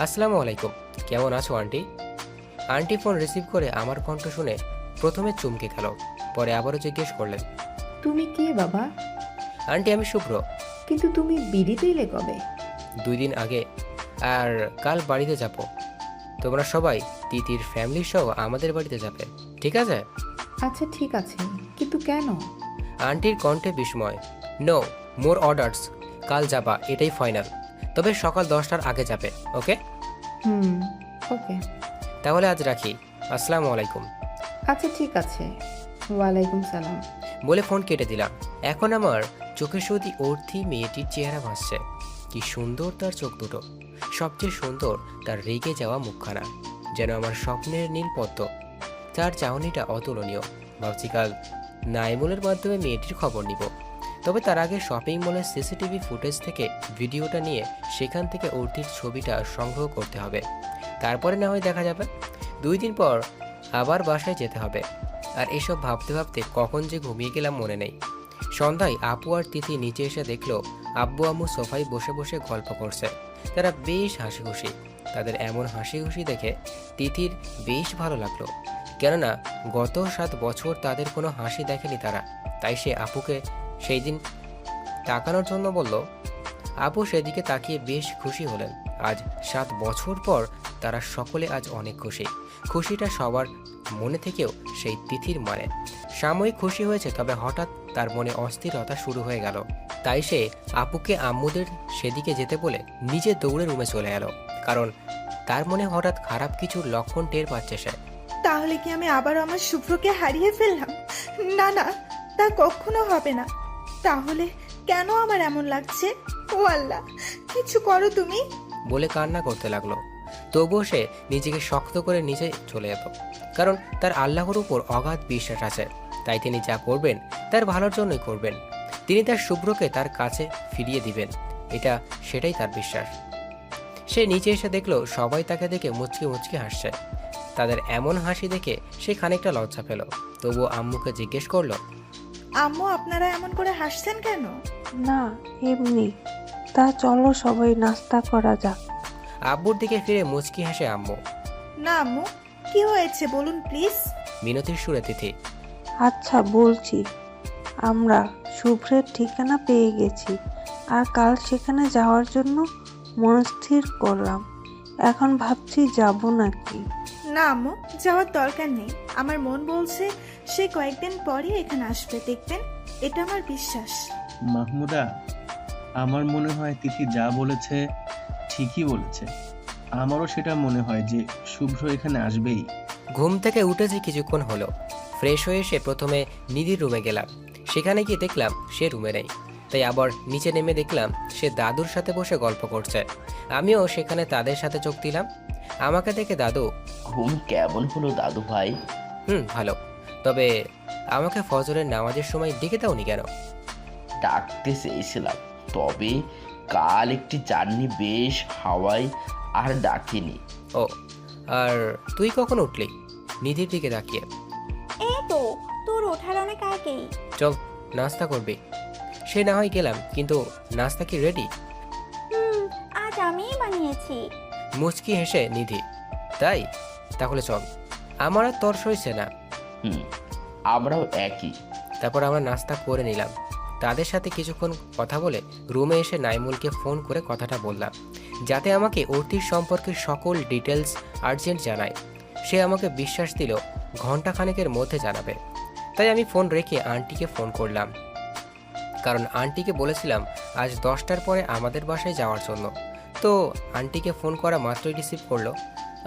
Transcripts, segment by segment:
আসসালামু আলাইকুম। কেমন আছো আন্টি? আন্টি ফোন রিসিভ করে আমার কণ্ঠ শুনে প্রথমে চমকে গেল, পরে আবারও জিজ্ঞেস করলেন, তুমি কে বাবা? আন্টি আমি শুভ্র। কিন্তু তুমি বিড়িতে এলে কবে? 2 দিন আগে। আর কাল বাড়িতে যাব। তোমরা সবাই তিতির ফ্যামিলি সহ আমাদের বাড়িতে যাবে, ঠিক আছে? আচ্ছা ঠিক আছে, কিন্তু কেন? আন্টির কণ্ঠে বিস্ময়। No more orders. কাল যাবা, এটাই ফাইনাল। তবে সকাল 10টার আগে যাবে, ওকে? হুম, ওকে। তাহলে আজ রাখি। আসসালামু আলাইকুম আচ্ছা ঠিক আছে। ওয়ালাইকুম সালাম। বলে ফোন কেটে দিলাম। এখন আমার চোখে শুধু অর্থী মেয়েটির চেহারা ভাসছে। কি সুন্দর তার চোখ দুটো, সবচেয়ে সুন্দর তার রেগে যাওয়া মুখখানা, যেন আমার স্বপ্নের নীল পদ্ম। তার চাহনিটা অতুলনীয়। ভাবছি কাল নাইমুলের মাধ্যমে মেয়েটির খবর নিব। তবে তার আগে শপিং মলের সিসিটিভি ফুটেজ থেকে ভিডিওটা নিয়ে সেখান থেকে অর্থির ছবিটা সংগ্রহ করতে হবে। তারপরে না হয় দেখা যাবে। 2 দিন পর আবার বাসায় যেতে হবে। আর এসব ভাবতে ভাবতে কখন যে ঘুমিয়ে গেলাম মনে নেই। সন্ধ্যায় আপু আর তিথি নিচে এসে দেখলো আব্বু আম্মু সোফায় বসে বসে গল্প করছে। তারা বেশ হাসি খুশি। তাদের এমন হাসি খুশি দেখে তিথির বেশ ভালো লাগলো। কেননা গত 7 বছর তাদের কোনো হাসি দেখেনি তারা। তাই সে আপুকে সেই দিন তাকানোর জন্য বলল। আপু সেদিকে তাকিয়ে বেশ খুশি হলেন। আজ 7 বছর পর তারা সকলে আজ অনেক খুশি। খুশিটা সবার মনে থেকেও সেই তিথির মানে সাময়িক খুশি হয়েছে, তবে হঠাৎ তার মনে অস্থিরতা শুরু হয়ে গেল। তাই সে আপুকে আম্মুদের সেদিকে যেতে বলে নিজে দৌড়ে রুমে চলে এলো। কারণ তার মনে হঠাৎ খারাপ কিছুর লক্ষণ টের পাচ্ছে সে। তাহলে কি আমি আবারও আমার শুভ্রকে হারিয়ে ফেললাম? না না, তা কখনো হবে না। তাহলে কেন আমার এমন লাগছে? ও আল্লাহ, কিছু করো তুমি। বলে কান্না করতে লাগলো। তবুও সে নিজেকে শক্ত করে নিচে চলে যেত। কারণ তার আল্লাহর উপর অগাধ বিশ্বাস আছে। তাই তিনি যা করবেন তার ভালোর জন্যই করবেন। তিনি তার শুভ্রকে তার কাছে ফিরিয়ে দিবেন, এটা সেটাই তার বিশ্বাস। সে নিচে এসে দেখলো সবাই তাকে দেখে মুচকি মুচকি হাসছে। তাদের এমন হাসি দেখে সে খানিকটা লজ্জা পেল। তবুও আম্মুকে জিজ্ঞেস করলো, আম্মু, আপনারা এমন করে হাসছেন কেন? না, এমনি। তা চলো সবাই নাস্তা করা যাক। আব্বুর দিকে ফিরে মুচকি হাসে আম্মু। না আম্মু, কি হয়েছে বলুন প্লিজ। মিনতির সুরে তিথি। আচ্ছা বলছি, আমরা শুভ্রের ঠিকানা পেয়ে গেছি আর কাল সেখানে যাওয়ার জন্য মনস্থির করলাম। এখন ভাবছি যাব নাকি। না আম্মু, যাওয়ার দরকার নেই। আমার মন বলছে সে কয়েকদিন পরে এখানে আসবে, দেখবেন। এটা আমার বিশ্বাস। মাহমুদা, আমার মনে হয় তিথি যা বলেছে ঠিকই বলেছে। আমারও সেটা মনে হয় যে শুভ্র এখানে আসবেই। ঘুম থেকে উঠেছি কিছুক্ষণ হলো। ফ্রেশ হয়ে এসে প্রথমে নিধির রুমে গেলাম। সেখানে গিয়ে দেখলাম সে রুমে নেই। তাই আবার নিচে নেমে দেখলাম সে দাদুর সাথে বসে গল্প করছে। আমিও সেখানে তাদের সাথে যোগ দিলাম। আমাকে দেখে দাদু, ঘুম কেমন হলো দাদু ভাই? ভালো। তবে আমাকে ফজরের নামাজের সময় ডেকে দাওনি কেন? ডাকতে চেয়েছিলাম, তবে কাল একটি জার্নি বেশ হাওয়ায় আর ডাকিনি। ও, আর তুই কখন উঠলি? নিধির দিকে তাকিয়ে। এই তো, তোর ওঠার অনেক আগেই। চল, নাস্তা করবি। সে না হয় গেলাম, কিন্তু নাস্তা কি রেডি? আজ আমিই বানিয়েছি। মুচকি হেসে নিধি। তাই? তাহলে চল। আমার আর তর সইছে না। হুম, আমরাও একই। তারপর আমরা নাস্তা করে নিলাম। তাদের সাথে কিছুক্ষণ কথা বলে রুমে এসে নাইমুলকে ফোন করে কথাটা বললাম, যাতে আমাকে অর্থির সম্পর্কে সকল ডিটেলস আর্জেন্ট জানায়। সে আমাকে বিশ্বাস দিল ঘন্টাখানেকের মধ্যে জানাবে। তাই আমি ফোন রেখে আন্টিকে ফোন করলাম। কারণ আন্টিকে বলেছিলাম আজ 10টার পরে আমাদের বাসায় যাওয়ার জন্য। তো আন্টিকে ফোন করা মাত্রই রিসিভ করলো।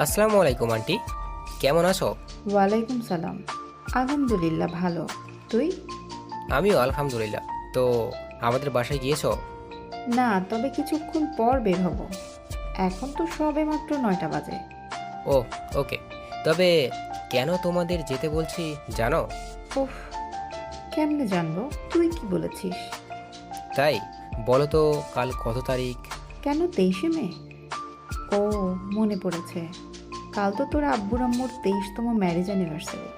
আসসালামু আলাইকুম আন্টি, কেমন আছো? ওয়ালাইকুম সালাম। আলহামদুলিল্লাহ ভালো। তুই? আমিও আলহামদুলিল্লাহ। তো আমাদের বাসায় গিয়েছো? না, তবে কিছুক্ষণ পর বের হব। এখন তো সবে মাত্র 9টা বাজে। ও, ওকে। তবে কেন তোমাদের যেতে বলছি জানো? উফ, কেমনে জানবো? তুই কি বলেছিস? তাই বলো তো, কাল কত তারিখ? কেন 23শে মে? ও, মনে পড়েছে। কাল তো তোর আব্বুর আম্মুর 23তম ম্যারেজ অ্যানিভার্সারি।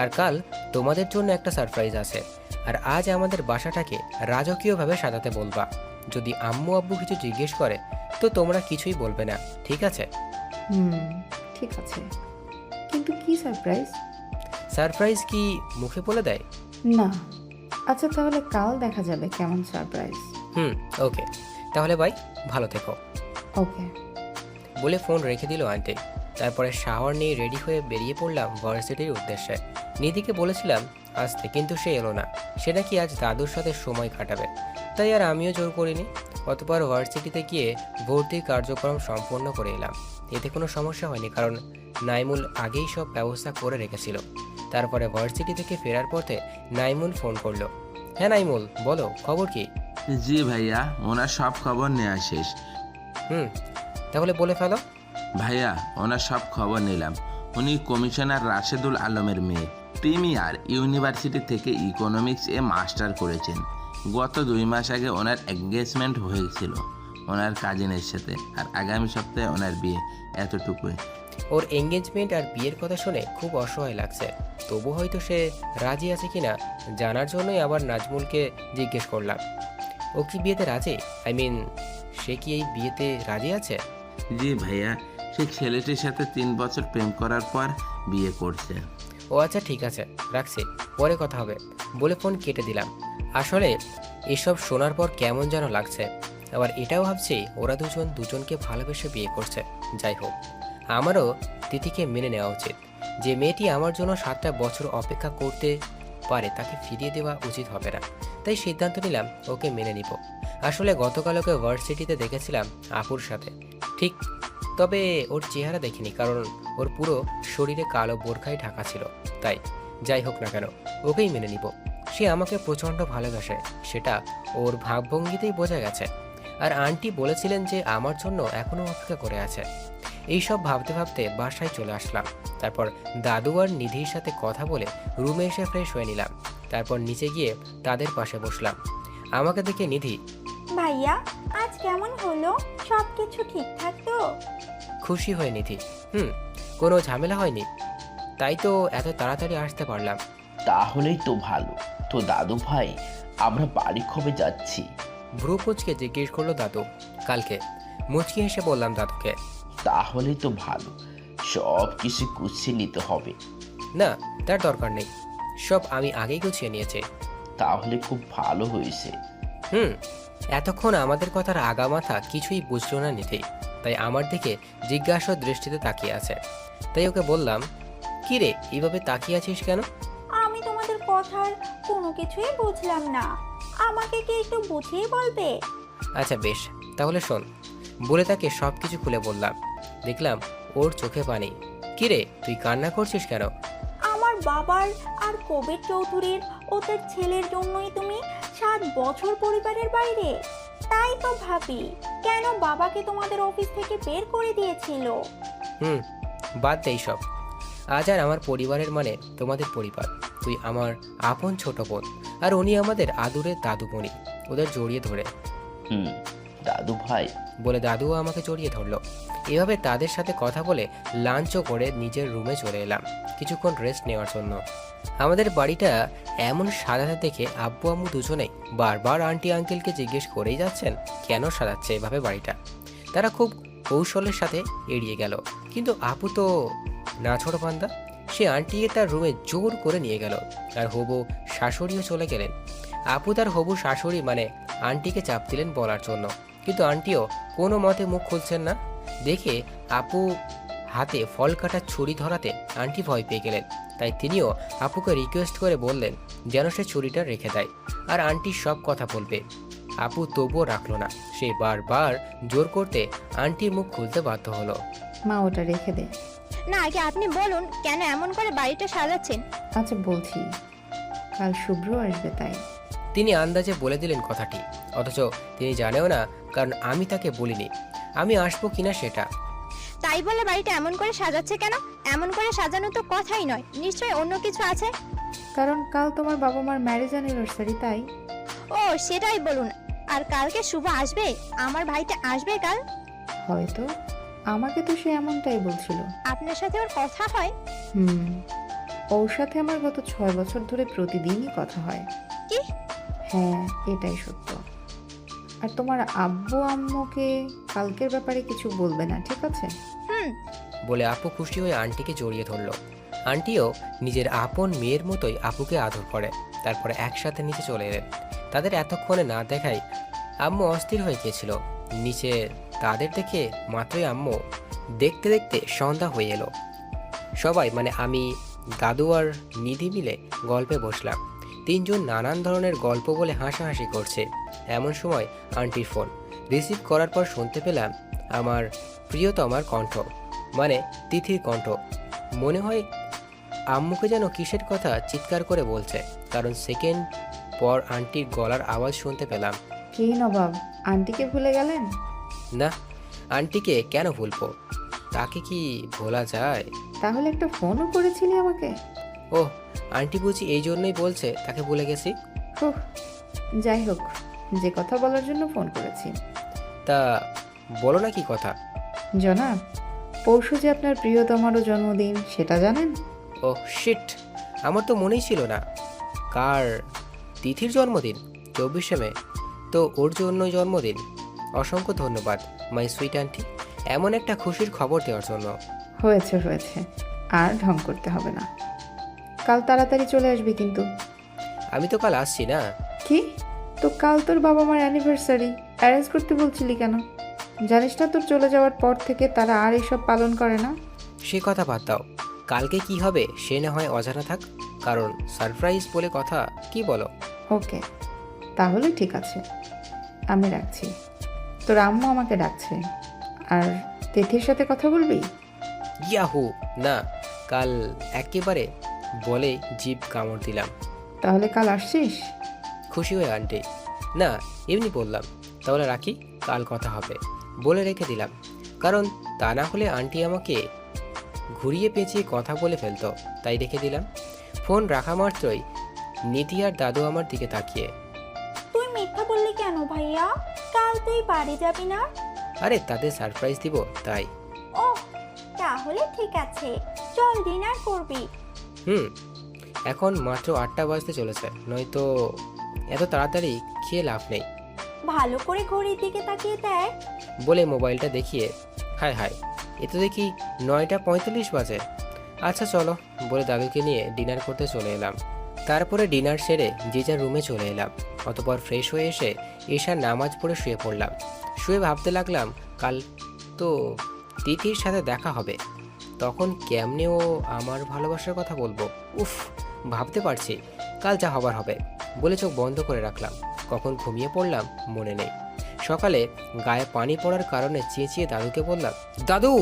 আর কাল তোমাদের জন্য একটা সারপ্রাইজ আছে। আর আজ আমাদের বাসাটাকে রাজকীয়ভাবে সাজাতে বলবা। যদি আম্মু আব্বু কিছু জিজ্ঞেস করে তো তোমরা কিছুই বলবে না, ঠিক আছে? হুম, ঠিক আছে। কিন্তু কি সারপ্রাইজ? সারপ্রাইজ কি মুখে বলে দেয়? না। আচ্ছা তাহলে কাল দেখা যাবে কেমন সারপ্রাইজ। ওকে, তাহলে বাই, ভালো থেকো। ওকে। বলে ফোন রেখে দিল আন্টি। তারপরে শাওয়ার নিয়ে রেডি হয়ে বেরিয়ে পড়লাম ভার্সিটির উদ্দেশ্যে। নিধিকে বলেছিলাম আসতে, কিন্তু সে এলো না। সে নাকি আজ দাদুর সাথে সময় কাটাবে, তাই আর আমিও জোর করিনি। অতপর ভার্সিটিতে গিয়ে ভর্তির কার্যক্রম সম্পন্ন করে এলাম। এতে কোনো সমস্যা হয়নি, কারণ নাইমুল আগেই সব ব্যবস্থা করে রেখেছিল। তারপরে ভার্সিটি থেকে ফেরার পথে নাইমুল ফোন করলো। হ্যাঁ নাইমুল, বলো, খবর কি? জি ভাইয়া, ওনার সব খবর নেওয়া শেষ। তাহলে বলে ফেলো। ভাইয়া, ওনার সব খবর নিলাম। উনি কমিশনার রাশেদুল আলমের মেয়ে, প্রিমিয়ার ইউনিভার্সিটি থেকে ইকোনমিক্স এ মাস্টার করেছেন। গত 2 মাস আগে ওনার এঙ্গেজমেন্ট হয়েছিল ওনার কাজিনের সাথে, আর আগামী সপ্তাহে ওনার বিয়ে। এতটুকুই। ওর এঙ্গেজমেন্ট আর বিয়ের কথা শুনে খুব অসহায় লাগছে। তবু হয়তো সে রাজি আছে কিনা জানার জন্যই আবার নাজমুলকে জিজ্ঞেস করলাম, ও কি বিয়েতে রাজি? সে কি এই বিয়েতে রাজি আছে? জি ভাইয়া, সে ছেলেটির সাথে 3 বছর প্রেম করার পর বিয়ে করছে। ও আচ্ছা, ঠিক আছে, রাখছি, পরে কথা হবে, বলে ফোন কেটে দিলাম। আসলে এসব শোনার পর কেমন যেন লাগছে। আবার এটাও ভাবছি ওরা দুজনকে ভালোবেসে বিয়ে করছে। যাই হোক, আমারও তিথিকে মেনে নেওয়া উচিত। যে মেয়েটি আমার জন্য 7টা বছর অপেক্ষা করতে পারে তাকে ফিরিয়ে দেওয়া উচিত হবে না। তাই সিদ্ধান্ত নিলাম ওকে মেনে নিব। আসলে গতকাল ওকে ভার্সিটিতে দেখেছিলাম আপুর সাথে, ঠিক, তবে ওর চেহারা দেখিনি, কারণ ওর পুরো শরীরে কালো বোরখায় ঢাকা ছিল। তাই যাই হোক না কেন, ওকেই মেনে নিব। সে আমাকে প্রচণ্ড ভালোবাসে, সেটা ওর ভাবভঙ্গিতেই বোঝা গেছে। আর আন্টি বলেছিলেন যে আমার জন্য এখনও অপেক্ষা করে আছে। এইসব ভাবতে ভাবতে বাসায় চলে আসলাম। তারপর দাদু আর নিধির সাথে কথা বলে রুমে এসে ফ্রেশ হয়ে নিলাম। তারপর নিচে গিয়ে তাদের পাশে বসলাম। আমাকে দেখে নিধি, ভাইয়া আজ কেমন হলো? সব কিছু ঠিকঠাক তো? খুশি হয়ে নিধি, কোনো ঝামেলা হয়নি, তাই তো এত তাড়াতাড়ি আসতে পারলাম। তাহলেই তো ভালো। তো দাদু ভাই, আমরা বাড়ি কবে যাচ্ছি? ভ্রু কুঁচকে জিজ্ঞেস করলো দাদু। কালকে। মুচকি হেসে বললাম দাদুকে। তাহলেই তো ভালো, সব কিছু গুছিয়ে নিতে হবে। না, তার দরকার নেই, সব আমি আগেই গুছিয়ে নিয়েছি। তাহলে খুব ভালো হয়েছে। এতক্ষণ আমাদের কথার আগামাথা কিছুই বুঝলো না নিধি, তাই আমার দিকে জিজ্ঞাসা দৃষ্টিতে তাকিয়ে আছে। তাই ওকে বললাম, কি রে, এইভাবে তাকিয়ে আছিস কেন? আমি তোমাদের কথার কোনো কিছুই বুঝলাম না, আমাকে কি একটু বুঝিয়ে বলবে? আচ্ছা বেশ, তাহলে শোন, বলে তাকে সব কিছু খুলে বললাম। দেখলাম ওর চোখে পানি। কি রে, তুই কান্না করছিস কেন? আমার বাবার আর কবির চৌধুরীর ওদের ছেলের জন্যই তুমি 7 বছর পরিবারের বাইরে। তাই তো ভাবি, কেন বাবাকে তোমাদের অফিস থেকে বের করে দিয়েছিল। বাদ দেই সব। আজ আর আমার পরিবারের মানে তোমাদের পরিবার। তুই আমার আপন ছোট বোন, আর উনি আমাদের আদুরের দাদুমণি। ওদের জড়িয়ে ধরে দাদু ভাই, বলে দাদুও আমাকে জড়িয়ে ধরলো। এভাবে তাদের সাথে কথা বলে লাঞ্চও করে নিজের রুমে চলে এলাম কিছুক্ষণ রেস্ট নেওয়ার জন্য। আমাদের বাড়িটা এমন সাজাতে দেখে আব্বু আম্মু দুজনেই বারবার আন্টি আঙ্কেলকে জিজ্ঞেস করেই যাচ্ছেন কেন সাজাচ্ছে এভাবে বাড়িটা। তারা খুব কৌশলের সাথে এড়িয়ে গেল, কিন্তু আপু তো না ছোট পান্দা, সে আন্টিকে তার রুমে জোর করে নিয়ে গেল। আর হবু শাশুড়িও চলে গেলেন। আপু তার হবু শাশুড়ি মানে আন্টিকে চাপ দিলেন বলার জন্য, কিন্তু আন্টিও কোনো মতে মুখ খুলছেন না। দেখে আপু হাতে ফল কাটার ছুরি ধরাতে আন্টি ভয় পেয়ে গেলেন। তাই তিনিও আপুকে রিকোয়েস্ট করে বললেন যেন সে ছুরিটা রেখে দেয়, আর আন্টি সব কথা বলবে। আপু তবুও রাখলো না, সে বারবার জোর করতে আন্টির মুখ খুলতে বাধ্য হলো। মা ওটা রেখে দে। না, আগে আপনি বলুন কেন এমন করে বাড়িটা সাজাচ্ছেন। আচ্ছা বলছি, কাল শুভ্র আসবে তাই। তিনি আন্দাজে বলে দিলেন কথাটি, অথচ তিনি জানেও না, কারণ আমি তাকে বলিনি আমি আসবো কিনা সেটা। তাই বলে বাড়িটা এমন করে সাজাচ্ছে কেন? এমন করে সাজানো তো কথাই নয়, নিশ্চয়ই অন্য কিছু আছে। কারণ কাল তোমার বাবা মার ম্যারেজ অ্যানিভার্সারি, তাই। ও সেটাই বলুন। আর কালকে শুভ আসবে? আমার ভাইটা আসবে কাল? হয়তো, আমাকে তো সে এমনটাই বলছিল। আপনার সাথে ওর কথা হয়? ওর সাথে আমার গত 6 বছর ধরে প্রতিদিনই কথা হয়। কি? হ্যাঁ, এটাই সত্য। আর তোমার আব্বু আম্মুকে কালকের ব্যাপারে কিছু বলবে না, ঠিক আছে? হুম। বলে আপু খুশি হয়ে আন্টিকে জড়িয়ে ধরল। আন্টিও নিজের আপন মেয়ের মতোই আপুকে আদর করে। তারপরে একসাথে নিচে চলে এলেন। তাদের এতক্ষণে না দেখায় আম্মু অস্থির হয়ে গিয়েছিল। নিচে তাদের দেখে মাত্রই আম্মু দেখতে দেখতে সন্ধ্যা হয়ে এলো। সবাই মানে আমি, দাদু আর নিধি মিলে গল্পে বসলাম। তিনজন নানান ধরনের গল্প বলে হাসাহাসি করছে। এমন সময় আন্টির ফোন রিসিভ করার পর শুনতে পেলাম আমার প্রিয়তমার কণ্ঠ, মানে তিথির কণ্ঠ। মনে হয় আম্মুকে যেন কিসের কথা চিৎকার করে বলছে, কারণ সেকেন্ড পর আন্টির গলার আওয়াজ শুনতে পেলাম। কি নবাব, আন্টিকে ভুলে গেলেন? না, আন্টিকে কেন ভুলবো, তাকে কি ভোলা যায়? তাহলে একটা ফোনও করেছিলি আমাকে? ওহ, আন্টি বুঝি এই জন্যই বলছে তাকে ভুলে গেছি। হুহ, যাই হোক, যে কথা বলার জন্য ফোন করেছি। তা বলো না কি কথা? জনাব, পরশু যে আপনার প্রিয়তমারও জন্মদিন, সেটা জানেন? ওহ শিট, আমার তো মনেই ছিল না। কার? তিথির জন্মদিন 24শে মে, তো ওর জন্যই জন্মদিন। অসংখ্য ধন্যবাদ মাই সুইট আন্টি, এমন একটা খুশির খবর দেওয়ার জন্য। হয়েছে হয়েছে, আর ঢং করতে হবে না। কাল তাড়াতাড়ি চলে আসবি কিন্তু। আমি তো কাল আসছি না। কি? তো কাল তোর বাবা মার অ্যানিভার্সারি, অ্যারেঞ্জ করতে বলছিলি কেন? জানিস না তোর চলে যাওয়ার পর থেকে তারা আর এইসব পালন করে না? সে কথা বাদ দাও, কালকে কি হবে সে না হয় অজানা থাক, কারণ সারপ্রাইজ বলে কথা, কি বলো? ওকে, তাহলে ঠিক আছে, আমি রাখছি। তোর আম্মু আমাকে ডাকছে। আর তিথির সাথে কথা বলবি? ইয়াহু না, কাল একেবারে বলে জিভ কামড় দিলাম। তাহলে কাল আসছিস? খুশি হয়ে আন্টি। না, এমনি বললাম। তাহলে রাখি, কাল কথা হবে বলে রেখে দিলাম, কারণ তা না হলে আন্টি আমাকে ঘুরিয়ে পেঁচিয়ে কথা বলে ফেলতো, তাই রেখে দিলাম। ফোন রাখা মাত্রই নিধি আর দাদু আমার দিকে তাকিয়ে, তুই মিথ্যা বললি কেন ভাইয়া? কাল তুই বাড়ি যাবি না? আরে তাদের সারপ্রাইজ দিব তাই। ওহ, তাহলে ঠিক আছে, চল ডিনার করবি। এখন মাত্র 8টা বাজতে চলেছে, নয়তো এত তাড়াতাড়ি খেয়ে লাভ নেই। ভালো করে ঘড়ির দিকে তাকিয়ে দেখ। বলে মোবাইলটা দেখিয়ে, হায় হায়, এ তো দেখি 9টা 45 বাজে। আচ্ছা চলো বলে দাদুকে নিয়ে ডিনার করতে চলে এলাম। তারপরে ডিনার সেরে যে যার রুমে চলে এলাম। অতপর ফ্রেশ হয়ে এসে এশার নামাজ পড়ে শুয়ে পড়লাম। শুয়ে ভাবতে লাগলাম কাল তো তিথির সাথে দেখা হবে, তখন কেমনে ও আমার ভালোবাসার কথা বলবো। উফ, ভাবতে পারছি কাল যা হবার হবে বলে চোখ বন্ধ করে রাখলাম। কখন ঘুমিয়ে পড়লাম মনে নেই। সকালে গায়ে পানি পড়ার কারণে চেঁচিয়ে দাদুকে বললাম, দাদু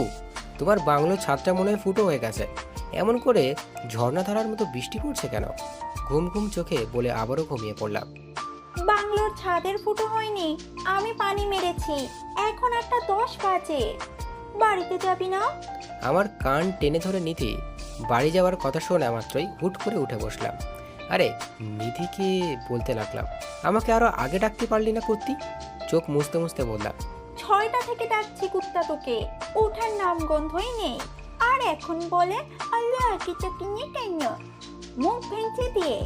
তোমার বাংলোর ছাদটা মনে হয় ফুটো হয়ে গেছে, এমন করে ঝর্ণাধারার মতো বৃষ্টি পড়ছে কেন? ঘুম ঘুম চোখে বলে আবারও ঘুমিয়ে পড়লাম। বাংলোর ছাদের ফুটো হয়নি, আমি পানি মেরেছি। এখন 8টা 10 বাজে, বাড়িতে যাবি না? আমার কান টেনে ধরে নিধি বাড়ি যাওয়ার কথা শোনা মাত্রই হুট করে উঠে বসলাম। আরে নিধিকে বলতে লাগলাম, আমাকে আরো আগে ডাকতে পারলি না কুত্তি? চোখ মুছতে মুছতে বললাম, 6টা থেকে ডাকছি কুত্তা তোকে, ওঠার নাম গন্ধই নেই। আর এখন বলে আল্লাহ কিছু কিনে কেন, মুখ ভেঙে দিয়ে।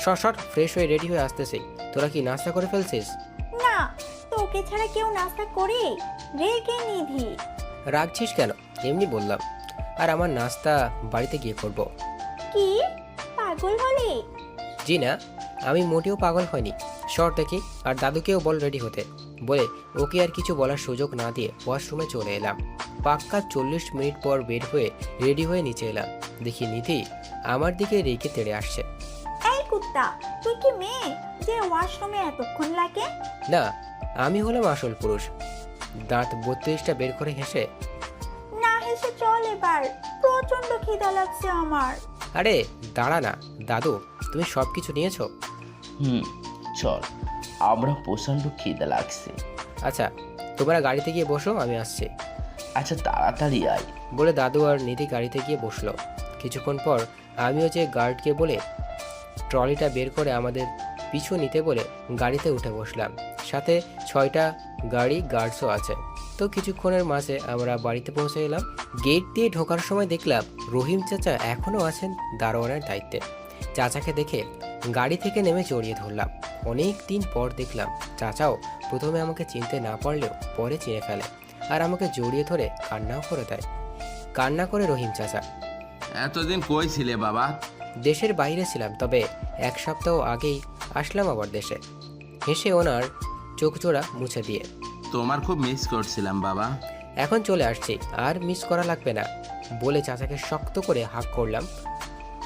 সর ফ্রেশ হয়ে রেডি হয়ে আসতেছি। তোরা কি নাস্তা করে ফেলছিস? না, তোকে ছাড়া কেউ নাস্তা করে? রেগে নিধি। রাখছিস কেন? এমনি বললাম। আর আমার নাস্তা বাড়িতে গিয়ে করব। কি পাগল হলি? জি না, আমি মোটেও পাগল হয়নি। সর দেখি, আর দাদুকেও বল রেডি হতে। বলে ওকে আর কিছু বলার সুযোগ না দিয়ে ওয়াশরুমে চলে এলাম। পাক্কা 40 মিনিট পর বের হয়ে রেডি হয়ে নিচে এলাম। দেখি নিধি আমার দিকে রেগে তেড়ে আসছে। এই কুত্তা, তুই কি মেয়ে যে ওয়াশরুমে এতক্ষণ লাগে? না, আমি হলাম আসল পুরুষ। দাঁত 32টা বের করে হেসে, না হেসে চল এবার, প্রচন্ড খিদা লাগছে আমার। আরে দাঁড়া না দাদু, তুমি সব কিছু নিয়েছো? চল, আমরা প্রচণ্ড খিদে লাগছে। আচ্ছা তোমরা গাড়িতে গিয়ে বসো, আমি আসছি। আচ্ছা তাড়াতাড়ি আয়। বলে দাদু আর নিধি গাড়িতে গিয়ে বসলো। কিছুক্ষণ পর আমিও যে গার্ডকে বলে ট্রলিটা বের করে আমাদের পিছু নিতে বলে গাড়িতে উঠে বসলাম। সাথে 6টা গাড়ি গার্ডসও আছে। তো কিছুক্ষণের মাঝে আমরা বাড়িতে পৌঁছে এলাম। গেট দিয়ে ঢোকার সময় দেখলাম রহিম চাচা এখনও আছেন দারোয়ানের দায়িত্বে। চাচাকে দেখে গাড়ি থেকে নেমে জড়িয়ে ধরলাম। অনেক দিন পর দেখলাম চাচাও প্রথমে আমাকে চিনতে না পারলেও পরে চিনে ফেলে আর আমাকে জড়িয়ে ধরে কান্নাও করে দেয়। কান্না করে রহিম চাচা, এতদিন কই ছিলে বাবা? দেশের বাইরে ছিলাম, তবে 1 সপ্তাহ আগেই আসলাম আবার দেশে। হেসে ওনার চোখজোড়া মুছে দিয়ে, তোমার খুব মিস করছিলাম বাবা। এখন চলে আসছি, আর মিস করা লাগবে না বলে চাচাকে শক্ত করে হাক করলাম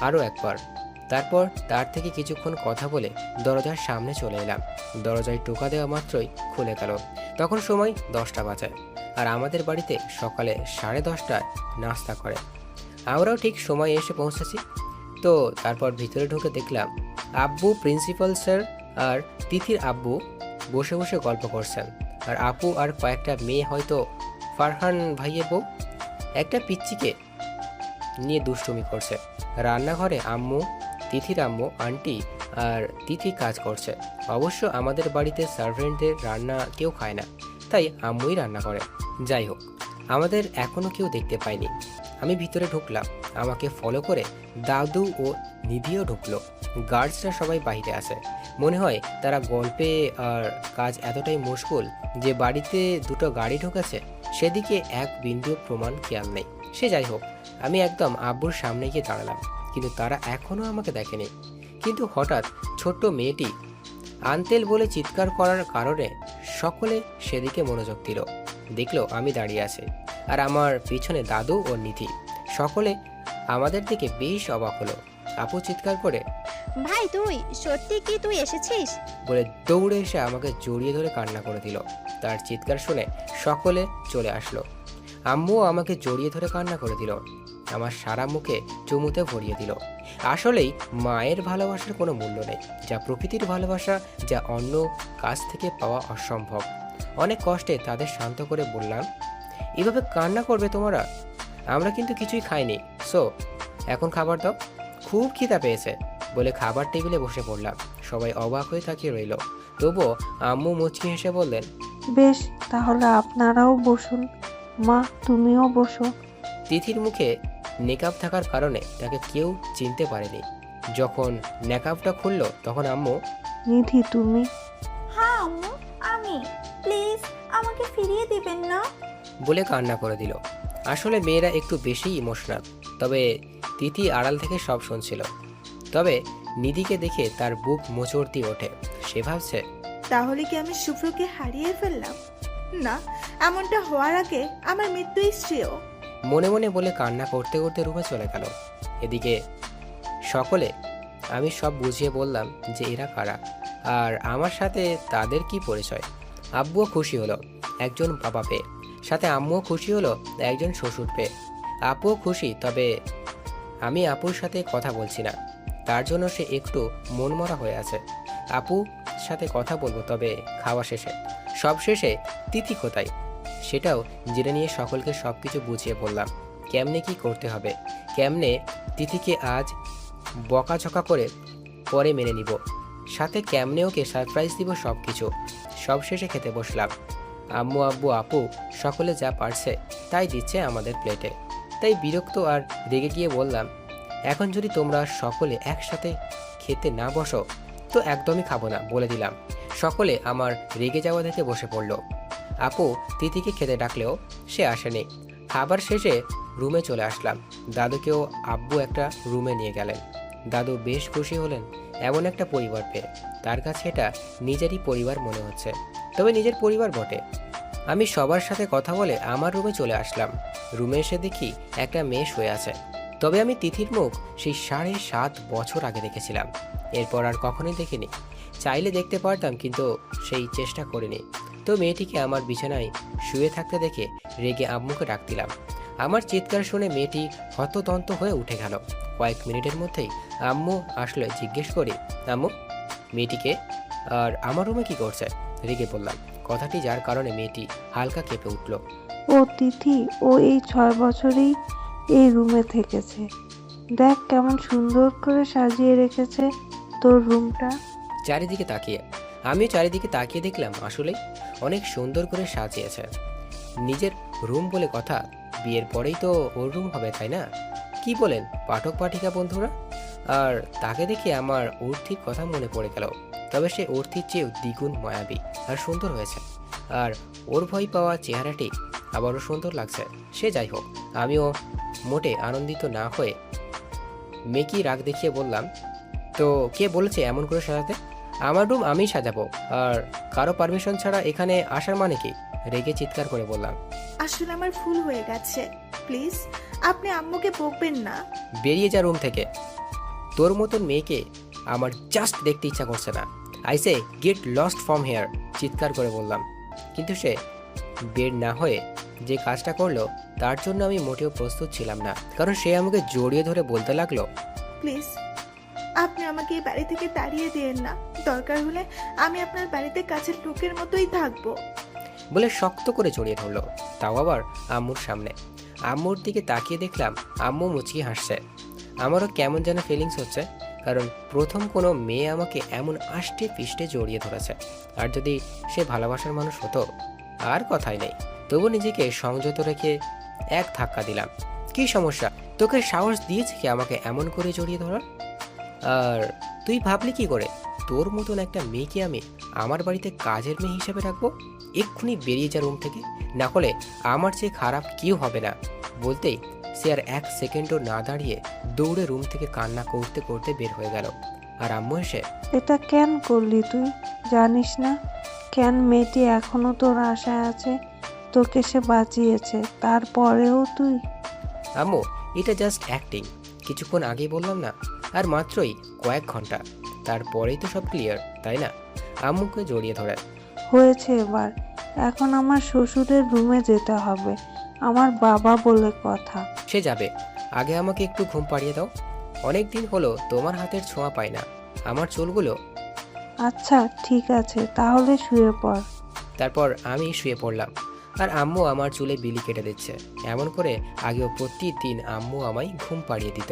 আরও একবার। তারপর তার থেকে কিছুক্ষণ কথা বলে দরজার সামনে চলে এলাম। দরজায় টোকা দেওয়া মাত্রই খুলে গেল। তখন সময় 10টা বাজে, আর আমাদের বাড়িতে সকালে 10:30টায় নাস্তা করে। আমরাও ঠিক সময় এসে পৌঁছেছি। তো তারপর ভিতরে ঢুকে দেখলাম আব্বু, প্রিন্সিপাল স্যার আর তিথির আব্বু বসে বসে গল্প করছেন, আর আপু আর কয়েকটা মেয়ে, হয়তো ফারহান ভাইয়ের বউ, একটা পিচ্চিকে নিয়ে দুষ্টুমি করছে। রান্নাঘরে আম্মু, তিথির আম্মু, আন্টি আর তিথি কাজ করছে। অবশ্য আমাদের বাড়িতে সার্ভেন্টদের রান্না কেউ খায় না, তাই আম্মুই রান্না করে। যাই হোক, আমাদের এখনও কেউ দেখতে পায়নি। আমি ভিতরে ঢুকলাম, আমাকে ফলো করে দাদু ও নিধিও ঢুকলো। গার্ডসরা সবাই বাইরে আছে। মনে হয় তারা গল্পে আর কাজ এতটাই মশগুল যে বাড়িতে 2টো গাড়ি ঢুকেছে সেদিকে এক বিন্দু প্রমাণ খেয়াল নেই। সে যাই হোক, আমি একদম আব্বুর সামনে গিয়ে দাঁড়ালাম, কিন্তু তারা এখনও আমাকে দেখেনি। কিন্তু হঠাৎ ছোট্ট মেয়েটি আন্তেল বলে চিৎকার করার কারণে সকলে সেদিকে মনোযোগ দিল। দেখলো আমি দাঁড়িয়ে আছি, আর আমার পিছনে দাদু ও নিধি। সকলে আমাদের দিকে বেশ অবাক হলো। আপু চিৎকার করে, ভাই তুই সত্যি কি তুই এসেছিস? বলে দৌড়ে এসে আমাকে জড়িয়ে ধরে কান্না করে দিল। তার চিৎকার শুনে সকলে চলে আসলো। আম্মুও আমাকে জড়িয়ে ধরে কান্না করে দিল, আমার সারা মুখে চুমুতে ভরিয়ে দিল। আসলেই মায়ের ভালোবাসার কোনো মূল্য নেই, যা প্রকৃতির ভালোবাসা, যা অন্য কাছ থেকে পাওয়া অসম্ভব। অনেক কষ্টে তাদের শান্ত করে বললাম, এভাবে কান্না করবে তোমরা? আমরা কিন্তু কিছুই খাইনি, সো এখন খাবার দাও, খুব খিদা পেয়েছে বলে খাবার টেবিলে বসে পড়লাম। সবাই অবাক হয়ে তাকিয়ে রইল। তবুও আম্মু মুচকি হেসে বললেন, বেশ, তাহলে আপনারাও বসুন। মা, তুমিও বসো। তিথির মুখে নেকাব থাকার কারণে তাকে কেউ চিনতে পারেনি। যখন নেকাবটা খুললো তখন আম্মু, নিধি তুমি? হ্যাঁ আম্মু, আমি। প্লিজ আমাকে ফিরিয়ে দিবেন না। বলে কান্না করে দিল। আসলে মেয়েরা একটু বেশি ইমোশনাল, তবে তিথি আড়াল থেকে সব শুনছিল। তবে নিধিকে দেখে তার বুক মোচড় দিয়ে ওঠে। সে ভাবছে, তাহলে কি আমি শুভ্রকে হারিয়ে ফেললাম? না, এমনটা হওয়ার আগে আমার মৃত্যুই শ্রেয়। মনে মনে বলে কান্না করতে করতে রুমে চলে গেল। এদিকে সকলে আমি সব বুঝিয়ে বললাম যে এরা কারা আর আমার সাথে তাদের কি পরিচয়। আব্বুও খুশি হলো একজন বাবা পেয়ে, সাথে আম্মুও খুশি হলো একজন শ্বশুর পেয়ে। আপুও খুশি, তবে আমি আপুর সাথে কথা বলছি না, তার জন্য সে একটু মনমরা হয়ে আছে। আপুর সাথে কথা বলবো, তবে খাওয়া শেষে। সব শেষে তিথি কোথায় সেটাও জেনে নিয়ে সকলকে সব কিছু বুঝিয়ে বললাম, কেমনে কি করতে হবে, কেমনে তিথিকে আজ বকাঝকা করে পরে মেনে নিব, সাথে কেমনে ওকে সারপ্রাইজ দিব, সব কিছু। সব শেষে খেতে বসলাম। আম্মু, আব্বু, আপু সকলে যা পারছে তাই দিচ্ছে আমাদের প্লেটে। তাই বিরক্ত আর রেগে গিয়ে বললাম, এখন যদি তোমরা সকলে একসাথে খেতে না বসো তো একদমই খাবো না বলে দিলাম। সকলে আমার রেগে যাওয়া দেখে বসে পড়ল। আপু তিথিকে খেতে ডাকলেও সে আসেনি। খাবার শেষে রুমে চলে আসলাম। দাদুকেও আব্বু একটা রুমে নিয়ে গেলেন। দাদু বেশ খুশি হলেন এমন একটা পরিবার পেয়ে। তার কাছে এটা নিজেরই পরিবার মনে হচ্ছে, তবে নিজের পরিবার বটে। আমি সবার সাথে কথা বলে আমার রুমে চলে আসলাম। রুমে এসে দেখি একটা মেয়ে শুয়ে আছে। তবে আমি তিথির মুখ সেই 7.5 বছর আগে দেখেছিলাম, এরপর আর কখনোই দেখিনি। চাইলে দেখতে পারতাম, কিন্তু সেই চেষ্টা করিনি। তো মেয়েটিকে আমার বিছানায় শুয়ে থাকতে দেখে রেগে আম্মুকে ডাক দিলাম। আমার চিৎকার শুনে মেয়েটি হততন্ত হয়ে উঠে গেল। কয়েক মিনিটের মধ্যেই আম্মু আসলে জিজ্ঞেস করি, আম্মু মেয়েটিকে আর আমার রুমে কি করছে? রেগে বললাম কথাটি, যার কারণে মেয়েটি হালকা কেঁপে উঠল। ও তিথি, ও এই 6 বছরেই এই রুমে থেকেছে। দেখ কেমন সুন্দর করে সাজিয়ে রেখেছে তোর রুমটা। চারিদিকে তাকিয়ে আমিও চারিদিকে তাকিয়ে দেখলাম আসলেই অনেক সুন্দর করে সাজিয়েছে। নিজের রুম বলে কথা, বিয়ের পরেই তো ওর রুম হবে, তাই না? কি বলেন পাঠক পাঠিকা বন্ধুরা? আর তাকে দেখে আমার অর্থির কথা মনে পড়ে গেল। তবে সে অর্থির চেয়েও দ্বিগুণ মায়াবী আর সুন্দর হয়েছে। আর ওর ভয় পাওয়া চেহারাটি আবারও সুন্দর লাগছে। সে যাই হোক, আমিও মোটে আনন্দিত না হয়ে মেকি রাগ দেখিয়ে বললাম, তো কে বলেছে এমন করে সাজাতে? আমার রুম আমিই সাজাবো, আর কারো পারমিশন ছাড়া এখানে আসার মানে কি? রেগে চিৎকার করে বললাম। আসলে আমার ভুল হয়ে গেছে, প্লিজ আপনি আম্মুকে বকবেন না। বেরিয়ে যা রুম থেকে। তোর মতন মেয়েকে আমার জাস্ট দেখতে ইচ্ছা করছে না। I say get lost from here, চিৎকার করে বললাম। কিন্তু সে বের না হয়ে যে কাজটা করলো তার জন্য আমি মোটেও প্রস্তুত ছিলাম না, কারণ সে আমাকে জড়িয়ে ধরে বলতে লাগলো, প্লিজ আপনি আমাকে এই বাড়ি থেকে তাড়িয়ে দিয়েন না, দরকার হলে আমি আপনার বাড়িতে কাছের লোকের মতোই থাকবো। বলে শক্ত করে জড়িয়ে ধরলো, তাও আবার আম্মুর সামনে। আম্মুর দিকে তাকিয়ে দেখলাম আম্মু মুচকি হাসছে। আমারও কেমন যেন ফিলিংস হচ্ছে, কারণ প্রথম কোনো মেয়ে আমাকে এমন আষ্টে পিষ্টে জড়িয়ে ধরেছে। আর যদি সে ভালোবাসার মানুষ হতো আর কথাই নেই। তবু নিজেকে সংযত রেখে এক ধাক্কা দিলাম। কি সমস্যা? তোকে সাহস দিয়েছে কি আমাকে এমন করে জড়িয়ে ধরার? আর তুই ভাবলি কি করে তোর মতন একটা মেয়েকে আমি আমার বাড়িতে কাজের মেয়ে হিসেবে রাখবো? এক্ষুনি বেরিয়ে যা রুম থেকে, না হলে আমার চেয়ে খারাপ কেউ হবে না। বলতেই সে আর এক সেকেন্ডও না দাঁড়িয়ে দৌড়ে রুম থেকে কান্না করতে করতে বের হয়ে গেল। আর আম্মু এসে, এটা কেন করলি তুই? জানিস না কেন মেয়েটি এখনো তোর আশায় আছে? তোকে সে বাঁচিয়েছে, তারপরেও তুই? আম্মু এটা জাস্ট অ্যাক্টিং, কিছুক্ষণ আগেই বললাম না, আর মাত্রই কয়েক ঘন্টা, তারপরেই তো সব ক্লিয়ার, তাই না? আম্মুকে জড়িয়ে ধরে, হয়েছে এবার, এখন আমার শ্বশুরের রুমে যেতে হবে, আমার বাবা বলে কথা। সে যাবে, আগে আমাকে একটু ঘুম পাড়িয়ে দাও। অনেক দিন হলো তোমার হাতের ছোঁয়া পাই না। আমার চুলগুলো। আচ্ছা ঠিক আছে, তাহলে শুয়ে পড়। তারপর আমি শুয়ে পড়লাম, আর আম্মু আমার চুলে বিলি কেটে দিচ্ছে। এমন করে আগেও প্রতিদিন আম্মু আমায় ঘুম পাড়িয়ে দিত।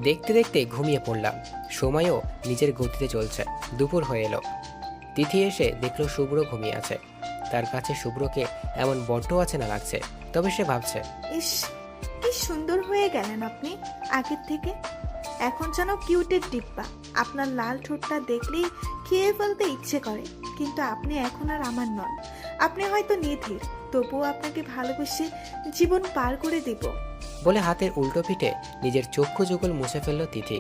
দেখতে দেখতে ঘুমিয়ে পড়লাম। সময়ও নিজের গতিতে চলছে। দুপুর হয়ে এলো। তিথি এসে দেখলো শুভ্র ঘুমিয়ে আছে। তার কাছে শুভ্রকে এমন বড্ড আছে না লাগছে। তবে সে ভাবছে, ইস কি সুন্দর হয়ে গেলেন আপনি আগের থেকে, এখন যেন কিউটের ডিব্বা। আপনার লাল ঠোঁটটা দেখলেই খেয়ে ফেলতে ইচ্ছে করে, কিন্তু আপনি এখন আর আমার নন। আপনি হয়তো নিধির, তবুও আপনাকে ভালোবেসে জীবন পার করে দিব। বলে হাতের উল্টো পিঠে নিজের চক্ষু যুগল মুছে ফেলল তিথি।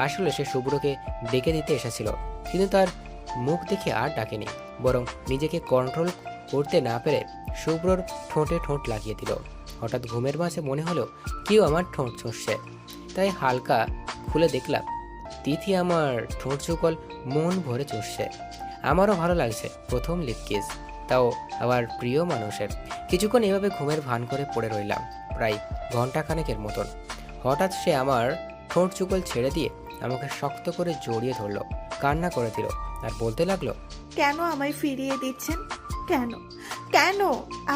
আসলে সে শুভ্রকে ডেকে দিতে এসেছিল, কিন্তু তার মুখ দেখে আর ডাকেনি, বরং নিজেকে কন্ট্রোল করতে না পেরে শুভ্রর ঠোঁটে ঠোঁট লাগিয়ে দিল। হঠাৎ ঘুমের মাঝে মনে হলো কেউ আমার ঠোঁট চষছে, তাই হালকা খুলে দেখলাম তিথি আমার ঠোঁট যুগল মন ভরে চষছে। আমারও ভালো লাগছে, প্রথম লিপ কিস, তাও আবার প্রিয় মানুষের। কিছুক্ষণ এভাবে ঘুমের ভান করে পড়ে রইলাম, প্রায় ঘন্টাখানেকের মতন। হঠাৎ সে আমার ঠোঁট যুগল ছেড়ে দিয়ে আমাকে শক্ত করে জড়িয়ে ধরলো, কান্না করে দিল, আর বলতে লাগলো, কেন আমায় ফিরিয়ে দিচ্ছেন? কেন কেন?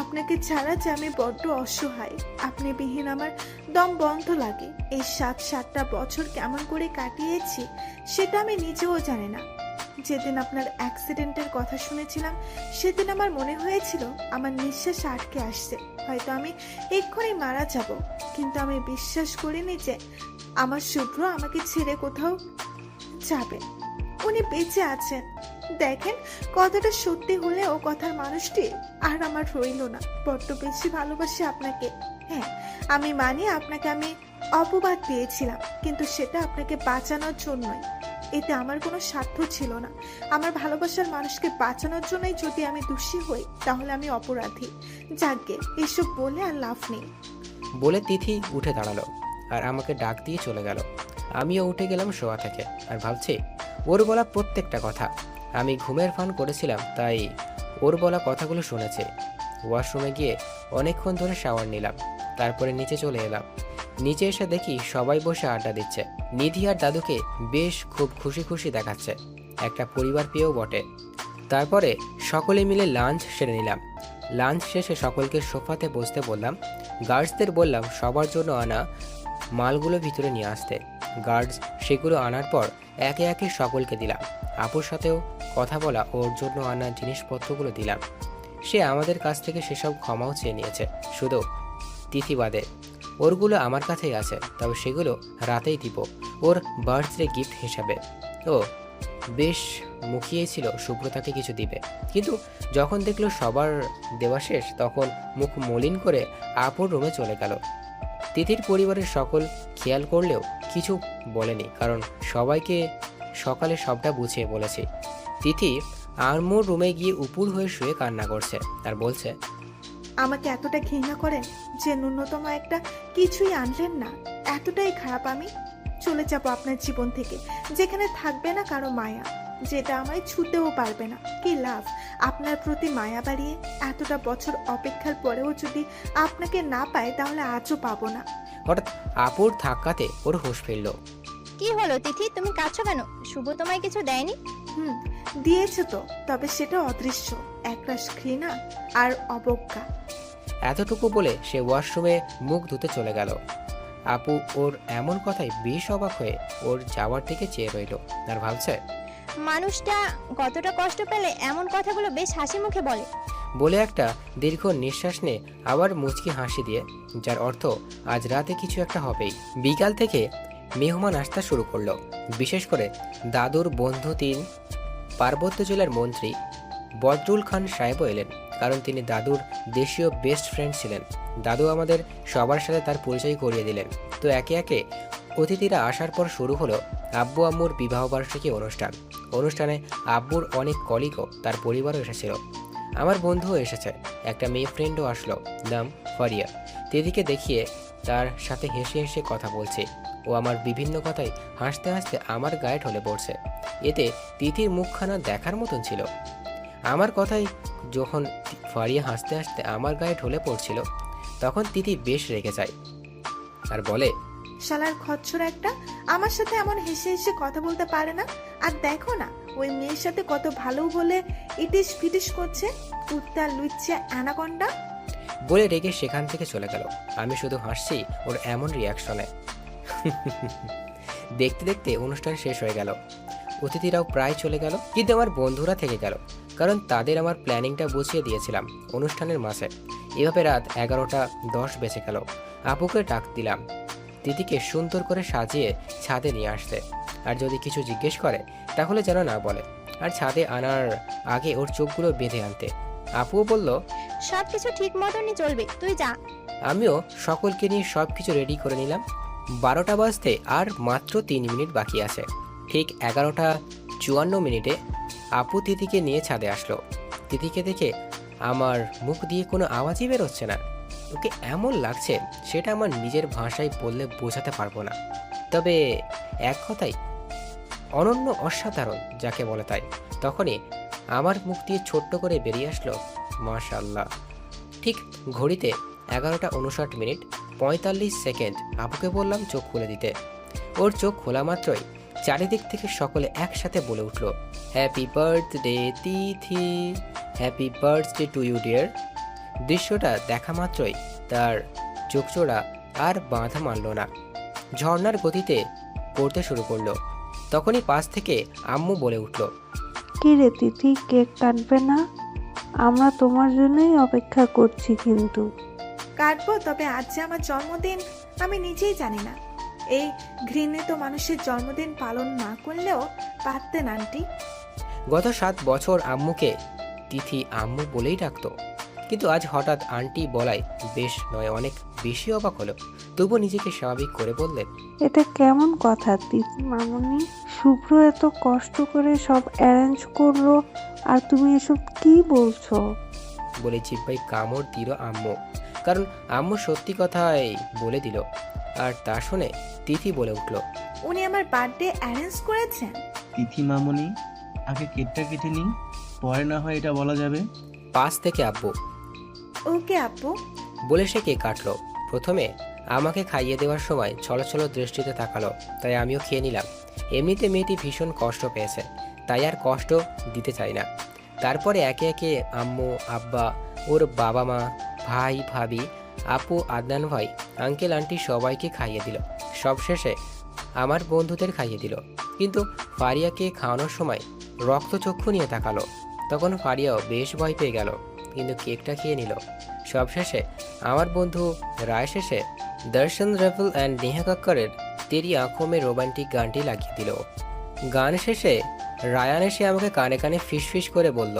আপনাকে ছাড়া যে আমি বড্ড অসহায়। আপনি বিহীন আমার দম বন্ধ লাগে। এই 7টা বছর কেমন করে কাটিয়েছি সেটা আমি নিজেও জানি না। যেদিন আপনার অ্যাক্সিডেন্টের কথা শুনেছিলাম সেদিন আমার মনে হয়েছিল আমার নিঃশ্বাস আটকে আসছে, হয়তো আমি এক্ষুনি মারা যাব। কিন্তু আমি বিশ্বাস করিনি যে আমার শুভ্র আমাকে ছেড়ে কোথাও যাবে। উনি বেঁচে আছেন। দেখেন কথাটা সত্যি হলে ও কথার মানুষটি আর আমার রইল না। বড্ড বেশি ভালোবাসি আপনাকে। হ্যাঁ আমি মানি আপনাকে আমি অপবাদ দিয়েছিলাম, কিন্তু সেটা আপনাকে বাঁচানোর জন্যই। এতে আমার কোনো স্বার্থ ছিল না। আমার ভালোবাসার মানুষকে বাঁচানোর জন্যই যদি আমি দোষী হই তাহলে আমি অপরাধী। যাকগে, এসব বলে আর লাভ নেই। বলে তিথি উঠে দাঁড়ালো আর আমাকে ডাক দিয়ে চলে গেল। আমিও উঠে গেলাম শোয়া থেকে, আর ভাবছি ওর বলা প্রত্যেকটা কথা আমি ঘুমের ভান করেছিলাম, তাই ওর বলা কথাগুলো শুনেছে। ওয়াশরুমে গিয়ে অনেকক্ষণ ধরে শাওয়ার নিলাম, তারপরে নিচে চলে এলাম। নিচে এসে দেখি সবাই বসে আড্ডা দিচ্ছে। নিধি আর দাদুকে বেশ খুব খুশি খুশি দেখাচ্ছে, একটা পরিবার পেয়েও বটে। তারপরে সকলে মিলে লাঞ্চ সেরে নিলাম। লাঞ্চ শেষে সকলকে সোফাতে বসতে বললাম। গার্ডসদের বললাম সবার জন্য আনা মালগুলো ভিতরে নিয়ে আসতে। গার্ডস সেগুলো আনার পর একে একে সকলকে দিলাম। আপুর সাথেও কথা বলা ওর জন্য আনা জিনিসপত্রগুলো দিলাম। সে আমাদের কাছ থেকে সেসব ক্ষমাও চেয়ে নিয়েছে, শুধু তিথি বাদে। ওরগুলো আমার কাছেই আছে, তবে সেগুলো রাতেই দিব। ওর বার্থডে গিফট হিসাবে। ও বেশ মুখিয়ে ছিল শুভ্র তাকে কিছু দিবে, কিন্তু যখন দেখলো সবার দেওয়া শেষ তখন মুখ মলিন করে আপুর রুমে চলে গেল। তিথির পরিবারের সকল খেয়াল করলেও কিছু বলেনি, কারণ সবাইকে সকালে সবটা বুঝিয়ে বলেছি। তিথি আম্মুর রুমে গিয়ে উপুর হয়ে শুয়ে কান্না করছে আর বলছে, আমাকে এতটা ঘৃণা করেন যে ন্যূনতম একটা কিছুই আনলেন না? এতটাই খারাপ আমি? চলে যাব আপনার জীবন থেকে, যেখানে থাকবে না কারো মায়া, যেটা আমায় ছুতেও পারবে না। কি লাভ আপনার প্রতি মায়া বাড়িয়ে? এতটা বছর অপেক্ষার পরেও যদি আপনাকে না পাই তাহলে আজও পাবো না। হঠাৎ আপুর ধাক্কাতে ওর হুঁশ ফিরল। কি হলো তিথি, তুমি কাঁদছো কেন? শুভ তোমায় কিছু দেয়নি? দিয়েছে তো, তবে সেটা অদৃশ্য, একরাশ ঘৃণা আর অবজ্ঞা। এতটুকু বলে সে ওয়াশরুমে মুখ ধুতে চলে গেল। আপু ওর এমন কথায় বেশ অবাক হয়ে ওর যাওয়ার দিকে চেয়ে রইল আর ভাবছে, মানুষটা কতটা কষ্ট পেলে এমন কথাগুলো বেশ হাসি মুখে বলে। বলে একটা দীর্ঘ নিঃশ্বাস নিয়ে আবার মুচকি হাসি দিয়ে, যার অর্থ আজ রাতে কিছু একটা হবেই। বিকাল থেকে মেহমান আসতে শুরু করলো। বিশেষ করে দাদুর বন্ধু 3 পার্বত্য জেলার মন্ত্রী বদরুল খান সাহেবও এলেন, কারণ তিনি দাদুর দেশীয় বেস্ট ফ্রেন্ড ছিলেন। দাদু আমাদের সবার সাথে তার পরিচয় করিয়ে দিলেন। তো একে একে অতিথিরা আসার পর শুরু হলো আব্বু আম্মুর বিবাহবার্ষিকী অনুষ্ঠান। অনুষ্ঠানে আব্বুর অনেক কলিগও তার পরিবারও এসেছিল। আমার বন্ধুও এসেছে, একটা মেয়ে ফ্রেন্ডও আসলো, নাম ফারিয়া। দিদিকে দেখিয়ে তার সাথে হেসে হেসে কথা বলছে। ও আমার বিভিন্ন কথায় হাসতে হাসতে আমার গায়ে ঢলে পড়ছে। এতে তিথির মুখখানা দেখার মতন ছিল। আমার কথায় যখন ফারিয়া হাসতে হাসতে আমার গায়ে ঢলে পড়ছিল, তখন তিথি বেশ রেগে যায় আর বলে, শালার খচ্চর একটা, আমার সাথে এমন হেসে হেসে কথা বলতে পারে না। আর দেখো না ওই মেয়ের সাথে কত ভালো বলে ইটিস ফিটিস করছে, কুত্তা লুচ্চা অ্যানাকন্ডা। বলে রেগে সেখান থেকে চলে গেল। আমি শুধু হাসছি ওর এমন রিয়াকশনে। দেখতে দেখতে অনুষ্ঠান শেষ হয়ে গেল। অতিথিরাও প্রায় চলে গেল, কিন্তু আমার বন্ধুরা থেকে গেল, কারণ তাদের আমার প্ল্যানিংটা বুঝিয়ে দিয়েছিলাম অনুষ্ঠানের মাঝে। এভাবে রাত 11:10 বেজে গেল। আপুকে ডাক দিলাম দিদিকে সুন্দর করে সাজিয়ে ছাদে নিয়ে আসতে, আর যদি কিছু জিজ্ঞেস করে তাহলে যেন না বলে, আর ছাদে আনার আগে ওর চোখগুলো বেঁধে আনতে। আপুও বলল, সবকিছু ঠিক মতনই চলবে, তুই যা। আমিও সকলকে নিয়ে সব কিছু রেডি করে নিলাম। 12টা বাজতে আর মাত্র 3 মিনিট বাকি আছে। ঠিক 11:54 আপু তিথিকে নিয়ে ছাদে আসলো। তিথিকে দেখে আমার মুখ দিয়ে কোনো আওয়াজই বেরোচ্ছে না। ওকে এমন লাগছে সেটা আমার নিজের ভাষায় বললে বোঝাতে পারবো না, তবে এক কথাই অনন্য, অসাধারণ যাকে বলে তাই। তখনই আমার মুখ দিয়ে ছোট্ট করে বেরিয়ে আসলো, মাশাআল্লাহ। ঠিক ঘড়িতে 11:59:45 আপুকে বললাম চোখ খুলে দিতে। ওর চোখ খোলা মাত্রই চারিদিক থেকে সকলে একসাথে বলে উঠল, happy birthday Tithi, happy birthday to you dear. দৃশ্যটা দেখা মাত্রই তার চোখচোড়া আর বাঁধা মানল না, ঝর্ণার গতিতে পড়তে শুরু করলো। তখনই পাশ থেকে আম্মু বলে উঠল, কি রে তিথি, কেক কাটবে না? আমরা তোমার জন্যই অপেক্ষা করছি। কিন্তু কাটবো, তবে আজ যে আমার জন্মদিন আমি নিজেই জানি না। এই ঘৃণিত মানুষের জন্মদিন পালন না করলেও পারতেন আন্টি। গত 7 বছর আম্মুকে তিথি আম্মু বলেই ডাকতো, কিন্তু আজ হঠাৎ আন্টি বলায় বেশ নয় অনেক বেশি অবাক হলো। তবু নিজেকে স্বাভাবিক করে বললেন, এটা কেমন কথা তিথি মামুনি? শুভ্র এত কষ্ট করে সব অ্যারেঞ্জ করলো আর তুমি এসব কি বলছো? বলে জিব্বাই কামড় দিল আম্মু, কারণ আম্মু সত্যি কথাই বলে দিল। আর তা শুনে তিথি বলে উঠল, উনি আমার বার্থডে অ্যারেঞ্জ করেছেন? তিথি মামনি, আগে কেকটা কেটে নিই, পরে না হয় এটা বলা যাবে। পাশ থেকে আব্বু ওকে আপু। বলে সে কেক কাটলো। প্রথমে আমাকে খাইয়ে দেওয়ার সময় ছলছল দৃষ্টিতে তাকালো, তাই আমিও খেয়ে নিলাম। এমনিতে মেয়েটি ভীষণ কষ্ট পেয়েছে, তাই আর কষ্ট দিতে চাই না। তারপরে একে একে আম্মু, আব্বা, ওর বাবা মা, ভাই ভাবি, আপু, আদনান ভাই, আঙ্কেল আন্টি সবাইকে খাইয়ে দিল। সবশেষে আমার বন্ধুদের খাইয়ে দিল। কিন্তু ফারিয়াকে খাওয়ানোর সময় রক্তচক্ষু নিয়ে তাকালো। তখন ফারিয়াও বেশ ভয় পেয়ে গেল, কিন্তু কেকটা খেয়ে নিল। সবশেষে আমার বন্ধু রায় শেষে দর্শন রাফেল অ্যান্ড নেহা কক্করের তেরি আঁখো মে রোমান্টিক গানটি লাগিয়ে দিল। গান শেষে রায়ান এসে আমাকে কানে কানে ফিসফিস করে বলল,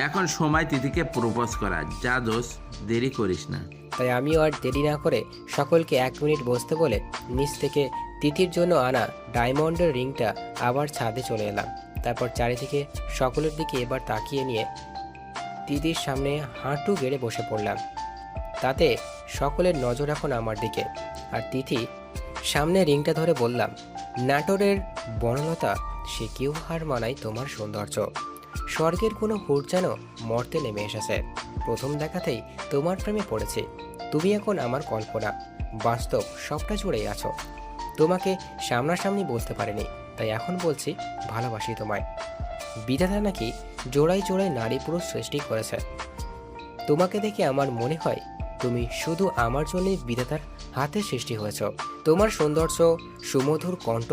এখন সময় তিথিকে প্রপোজ করা, যা দোষ, দেরি করিস না। তাই আমিও আর দেরি না করে সকলকে 1 মিনিট বসতে বলে নিচ থেকে তিথির জন্য আনা ডায়মন্ডের রিংটা আবার ছাদে চলে এলাম। তারপর চারিদিকে সকলের দিকে এবার তাকিয়ে নিয়ে তিথির সামনে হাঁটু গেড়ে বসে পড়লাম। তাতে সকলের নজর এখন আমার দিকে। আর তিথি সামনে রিংটা ধরে বললাম, নাটোরের বনলতা সে কেউ হার মানায় তোমার সৌন্দর্য। স্বর্গের কোনো হুট যেন মর্তে নেমে এসেছে। প্রথম দেখাতেই তোমার প্রেমে পড়েছে। তুমি এখন আমার কল্পনা, বাস্তব সবটা জুড়েই আছো। তোমাকে সামনাসামনি বলতে পারিনি, তাই এখন বলছি ভালোবাসি তোমায়। বিধাতা নাকি জোড়ায় জোড়ায় নারী পুরুষ সৃষ্টি করেছে। তোমাকে দেখে আমার মনে হয় তুমি শুধু আমার জন্যই বিধাতার হাতে সৃষ্টি হয়েছ। তোমার সৌন্দর্য, সুমধুর কণ্ঠ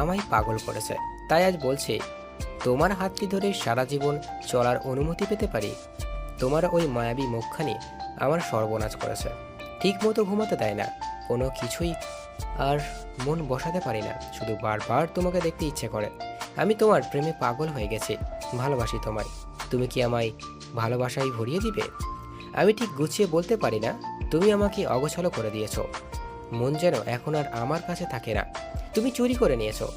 আমায় পাগল করেছে। তাই আজ বলছি, তোমার হাতটি ধরে সারা জীবন চলার অনুমতি পেতে পারি। তোমার ওই মায়াবী মুখখানি আমার সর্বনাশ করেছে। ঠিক মতো ঘুমাতে দেয় না, কোনো কিছুই আর মন বসাতে পারি না। শুধু বারবার তোমাকে দেখতে ইচ্ছে করে। আমি তোমার প্রেমে পাগল হয়ে গেছি। ভালোবাসি তোমায়। তুমি কি আমায় ভালোবাসায় ভরিয়ে দিবে? আমি ঠিক গুছিয়ে বলতে পারি না। তুমি আমাকে অগোছালো করে দিয়েছো। মন যেন এখন আর আমার কাছে থাকে না। তুমি চুরি করে নিয়েছো।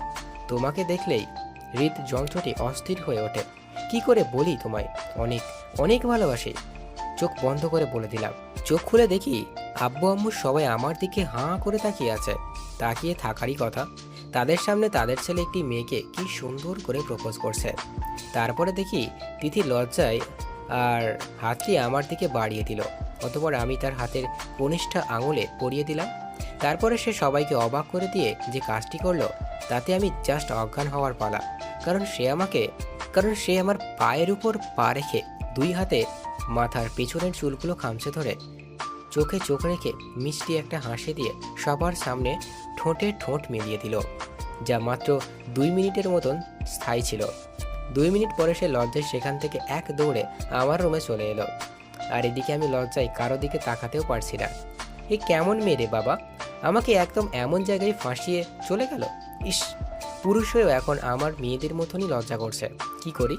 তোমাকে দেখলেই হৃদযন্ত্রটি অস্থির হয়ে ওঠে। কি করে বলি তোমায় অনেক অনেক ভালোবাসি। চোখ বন্ধ করে বলে দিলাম। চোখ খুলে দেখি আব্বু আম্মু সবাই আমার দিকে হাঁ করে তাকিয়ে আছে। তাকিয়ে থাকারই কথা, তাদের সামনে তাদের ছেলে একটি মেয়েকে কি সুন্দর করে প্রপোজ করছে। তারপরে দেখি তিথি লজ্জায় আর হাতটি আমার দিকে বাড়িয়ে দিল। অতঃপর আমি তার হাতের কনিষ্ঠা আঙুলে পরিয়ে দিলাম। তারপরে সে সবাইকে অবাক করে দিয়ে যে কাজটি করলো, তাতে আমি জাস্ট অজ্ঞান হওয়ার পালা। কারণ সে আমার পায়ের উপর পা রেখে 2 হাতে মাথার পেছনের চুলগুলো খামচে ধরে চোখে চোখ রেখে মিষ্টি একটা হাসি দিয়ে সবার সামনে ঠোঁটে ঠোঁট মিলিয়ে দিল, যা মাত্র 2 মিনিটের মতন স্থায়ী ছিল। 2 মিনিট পরে সে লজ্জায় সেখান থেকে এক দৌড়ে আমার রুমে চলে এলো। আর এদিকে আমি লজ্জায় কারো দিকে তাকাতেও পারছি না। এ কেমন মেয়ে রে বাবা, আমাকে একদম এমন জায়গায় ফাঁসিয়ে চলে গেল। ইস, পুরুষ হয়েও এখন আমার মেয়েদের মতনই লজ্জা করছে। কি করি?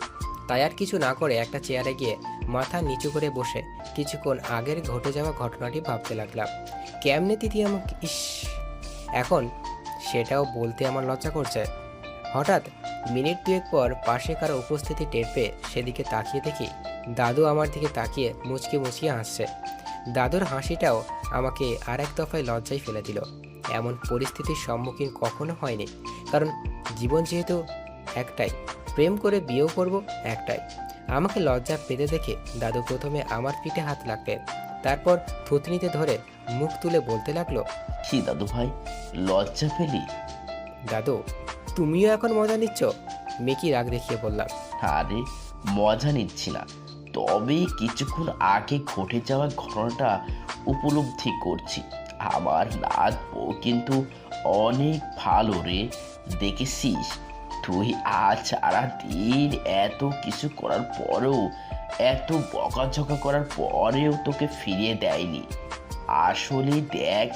তাই আর কিছু না করে একটা চেয়ারে গিয়ে মাথা নিচু করে বসে কিছুক্ষণ আগের ঘটে যাওয়া ঘটনাটি ভাবতে লাগলাম। কেমনে তিথি আমাকে, ইস, এখন সেটাও বলতে আমার লজ্জা করছে। হঠাৎ মিনিট 2 পর পাশে কারো উপস্থিতি টের পেয়ে সেদিকে তাকিয়ে দেখি দাদু আমার দিকে তাকিয়ে মুচকে মুচকিয়ে হাসছে। দাদুর হাসিটাও আমাকে আর এক দফায় লজ্জায় ফেলে দিল। এমন পরিস্থিতির সম্মুখীন কখনো হয়নি। কারণ জীবন যেহেতু একটাই, প্রেম করে বিয়েও করব একটাই। আমাকে লজ্জা পেতে দেখে দাদু প্রথমে আমার পিঠে হাত রাখলেন, তারপর থুতনিতে ধরে মুখ তুলে বলতে লাগলো, কি দাদু ভাই, লজ্জা পেলি? দাদু তুমিও এখন মজা নিচ্ছ? মেকি রাগ দেখিয়ে বললাম। আরে মজা নিচ্ছি না, তবে কিছুক্ষণ আগে ঘটে যাওয়া ঘটনাটা উপলব্ধি করছি। আমার নাত বউ কিন্তু অনেক ভালো রে। দেখেছিস তুই আজ সারা দিন এত কিছু করার পরেও, এত বকাঝকা করার পরেও তোকে ফিরিয়ে দেয়নি। আসলে দেখ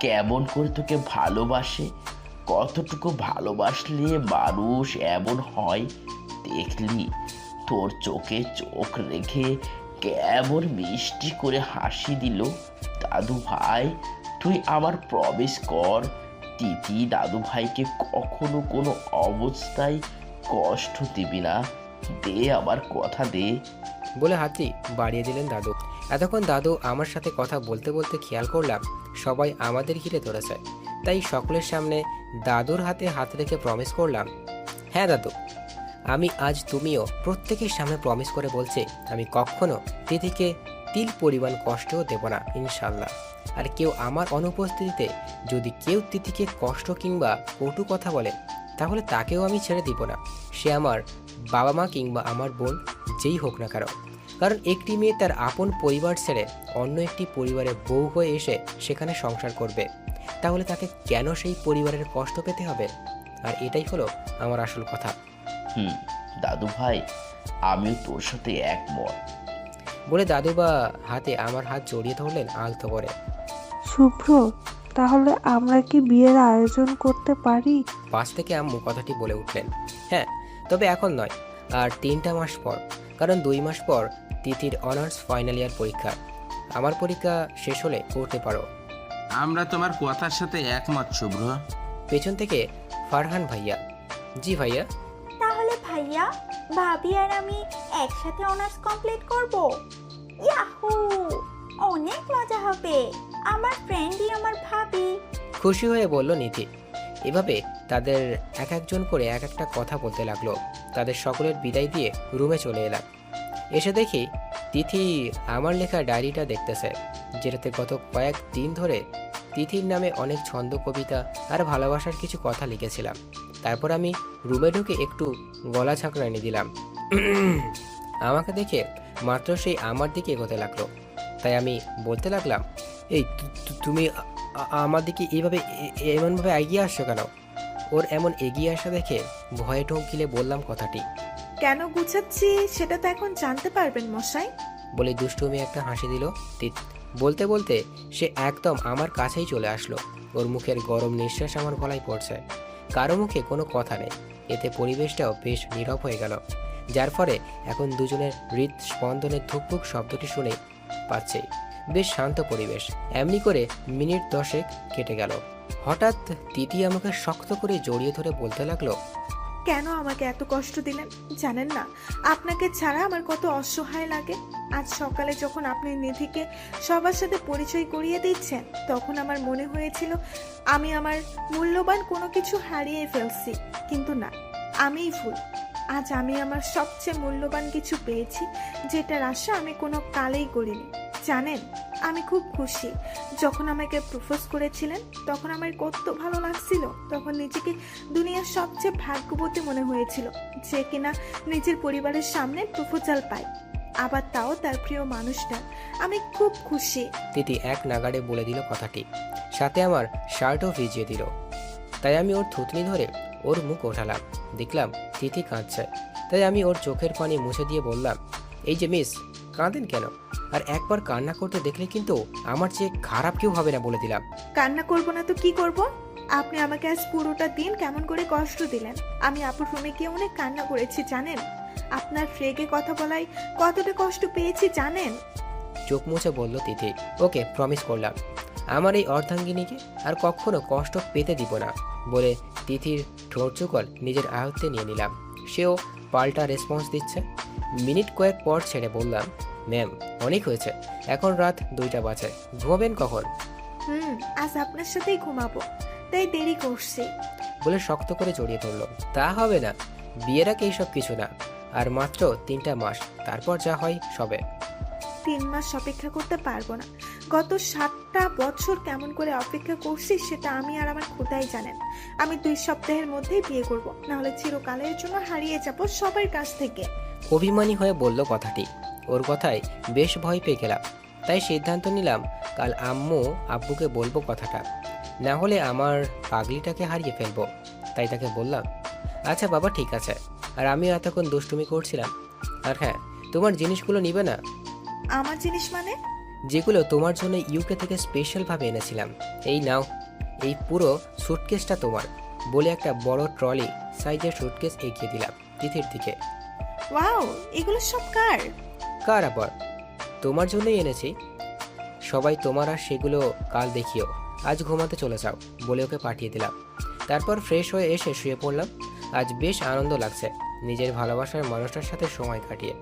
কেমন করে তোকে ভালোবাসে। কতটুকু ভালোবাসলে মানুষ এমন হয় দেখলি? তোর চোখে চোখ রেখে কেমন মিষ্টি করে হাসি দিল। দাদু ভাই তুই আমার প্রমিস কর, তিথি দাদু ভাইকে কখনো কোনো অবস্থায় কষ্ট দিবি না। দে, আমার কথা দে। বলে হাতটি বাড়িয়ে দিলেন দাদু। এতক্ষণ দাদু আমার সাথে কথা বলতে বলতে খেয়াল করলাম সবাই আমাদের ঘিরে ধরেছে। তাই সকলের সামনে দাদুর হাতে হাত রেখে প্রমিস করলাম, হ্যাঁ দাদু, আমি আজ তুমিও প্রত্যেকের সামনে প্রমিস করে বলছি, আমি কখনো তিথিকে তিল পরিমাণ কষ্টও দেব না, ইনশাল্লাহ। আর কেউ আমার অনুপস্থিতিতে যদি কেউ তিথিকে কষ্ট কিংবা কটু কথা বলে, তাহলে তাকেও আমি ছেড়ে দিব না। সে আমার বাবা মা কিংবা আমার বোন যেই হোক না কারো। কারণ একটি মেয়ে তার আপন পরিবার ছেড়ে অন্য একটি পরিবারের বউ হয়ে এসে সেখানে সংসার করবে, তাহলে তাকে কেন সেই পরিবারের কষ্ট পেতে হবে? আর এটাই হলো আমার আসল কথা। দাদু ভাই, আমিও তোর সাথে একমত। বলে দাদু বা হাতে আমার হাত জড়িয়ে ধরলেন আলতো করে। শুভ্র, তাহলে আমরা কি বিয়ের আয়োজন করতে পারি? পাশ থেকে আম্মু কথাটি বলে উঠলেন। হ্যাঁ, তবে এখন নয়, আর 3টা মাস পর। কারণ 2 মাস পর তিথির অনার্স ফাইনাল ইয়ার পরীক্ষা। আমার পরীক্ষা শেষ হলে করতে পারো। আমরা তোমার কথার সাথে একমত শুভ্র। পেছন থেকে ফারহান ভাইয়া। জি ভাইয়া। তাহলে ভাইয়া, ভাবি আর আমি একসাথে অনার্স কমপ্লিট করব। ইয়াহু, অনেক মজা হবে। আমার ফ্রেন্ডই আমার ভাবি। খুশি হয়ে বলল নিধি। এভাবে তাদের এক একজন করে এক একটা কথা বলতে লাগলো। তাদের সকলের বিদায় দিয়ে রুমে চলে এলাম। এসে দেখি তিথি আমার লেখা ডায়েরিটা দেখতেছে, যেটাতে গত কয়েকদিন ধরে তিথির নামে অনেক ছন্দ, কবিতা আর ভালোবাসার কিছু কথা লিখেছিলাম। তারপর আমি রুমে ঢুকে একটু গলা ঝাঁকড়ানি দিলাম। আমাকে দেখে মাত্র সেই আমার দিকে এগোতে লাগলো। তাই আমি বলতে লাগলাম, এই তুমি আমার দিকে এমনভাবে এগিয়ে আসছো কেন? ওর এমন এগিয়ে আসা দেখে ভয়ে ঢোক গিলে বললাম কথাটি। কেন গুছাচ্ছি সেটা তো এখন জানতে পারবেন মশাই। বলে দুষ্টুমি একটা হাসি দিল। বলতে বলতে সে একদম আমার কাছেই চলে আসলো। ওর মুখের গরম নিঃশ্বাস আমার গলায় পড়ছে। কারো মুখে কোনো কথা নেই। এতে পরিবেশটাও বেশ নীরব হয়ে গেল, যার ফলে এখন দুজনের হৃদস্পন্দনের ধুকপুক শব্দটি শুনে পাচ্ছে। বেশ শান্ত পরিবেশ। এমনি করে মিনিট 10 কেটে গেল। হঠাৎ তিথি আমাকে শক্ত করে জড়িয়ে ধরে বলতে লাগলো, কেন আমাকে এত কষ্ট দিলেন? জানেন না আপনাকে ছাড়া আমার কত অসহায় লাগে। আজ সকালে যখন আপনি নিধিকে সবার সাথে পরিচয় করিয়ে দিচ্ছেন, তখন আমার মনে হয়েছিল আমি আমার মূল্যবান কোনো কিছু হারিয়ে ফেলছি। কিন্তু না, আমিই ভুল। আজ আমি আমার সবচেয়ে মূল্যবান কিছু পেয়েছি, যেটার আশা আমি কোনো কালেই করিনি। জানেন, আমি খুব খুশি। যখন আমাকে প্রপোজ করেছিলেন তখন আমার কত ভালো লাগছিল। তখন নিজেকে দুনিয়ার সবচেয়ে ভাগ্যবতী মনে হয়েছিল, যে কিনা নিজের পরিবারের সামনে প্রপোজাল পায়, আবার তাও তার প্রিয় মানুষটা। আমি খুব খুশি। তিথি এক নাগাড়ে বলে দিল কথাটি, সাথে আমার শার্টও ভিজিয়ে দিল। তাই আমি ওর থুতনি ধরে ওর মুখ ওঠালাম। দেখলাম তিথি কাঁদছে। তাই আমি ওর চোখের পানি মুছে দিয়ে বললাম, এই যে মিস, কাঁদেন কেন? আর একবার কান্না করতে দেখলে কিন্তু আমার চেয়ে খারাপ কেউ হবে না, বলে দিলাম। কান্না করব না তো কি করব? আপনি আমাকে আজ পুরোটা দিন কেমন করে কষ্ট দিলেন। আমি আপুর রুমে গিয়ে অনেক কান্না করেছি জানেন। আপনার ফ্রেগে কথা বলায় কতটা কষ্ট পেয়েছি জানেন। চোখ মুছে বলল তিথি। ওকে, প্রমিস করলাম আমার এই অর্ধাঙ্গিনীকে আর কখনো কষ্ট পেতে দিব না, বলে তিথির ঠোঁটচুকল নিজের আয়ত্তে নিয়ে নিলাম। সেও পাল্টা রেসপন্স দিচ্ছে। মিনিট কয়েক পর ছেড়ে বললাম, ম্যাম অনেক হয়েছে, এখন রাত 2টা বাজে, ঘুমাবেন কখন? আজ আপনার সাথেই ঘুমাবো, তাই দেরি করছি। বলে শক্ত করে জড়িয়ে ধরল। তা হবে না, বিয়ের আগে এইসব কিছু না, আর মাত্র 3টা মাস, তারপর যা হয় সবে। 3 মাস অপেক্ষা করতে পারবো না। গত 7টা বছর কেমন করে অপেক্ষা করছি সেটা আমি আর আমার খোদাই জানেন। আমি 2 সপ্তাহের মধ্যেই বিয়ে করব, নাহলে চিরকালের জন্য হারিয়ে যাব সবার কাছ থেকে। অভিমানী হয়ে বলল কথাটি। ওর কথায় বেশ ভয় পেয়ে গেলাম। তাই সিদ্ধান্ত নিলাম কাল আম্মু আব্বুকে বলবো কথাটা, না হলে আমার পাগলিটাকে হারিয়ে ফেলবো। তাই তাকে বললাম, আচ্ছা বাবা ঠিক আছে। আর আমিও এতক্ষণ দুষ্টুমি করছিলাম। আর হ্যাঁ, তোমার জিনিসগুলো নিবে না? আমার জিনিস মানে? যেগুলো তোমার জন্য ইউকে থেকে স্পেশালভাবে এনেছিলাম। এই নাও, এই পুরো সুটকেসটা তোমার, বলে একটা বড় ট্রলি সাইজের সুটকেস এগিয়ে দিলাম তিথির দিকে। ওয়াও, এগুলো সব কার? কার আবার? তোমার জন্যই এনেছি। সবাই তোমার, আর সেগুলো কাল দেখিও। আজ ঘুমাতে চলে যাও, বলে ওকে পাঠিয়ে দিলাম। তারপর ফ্রেশ হয়ে এসে শুয়ে পড়লাম। আজ বেশ আনন্দ লাগছে নিজের ভালোবাসার মানুষটার সাথে সময় কাটিয়ে।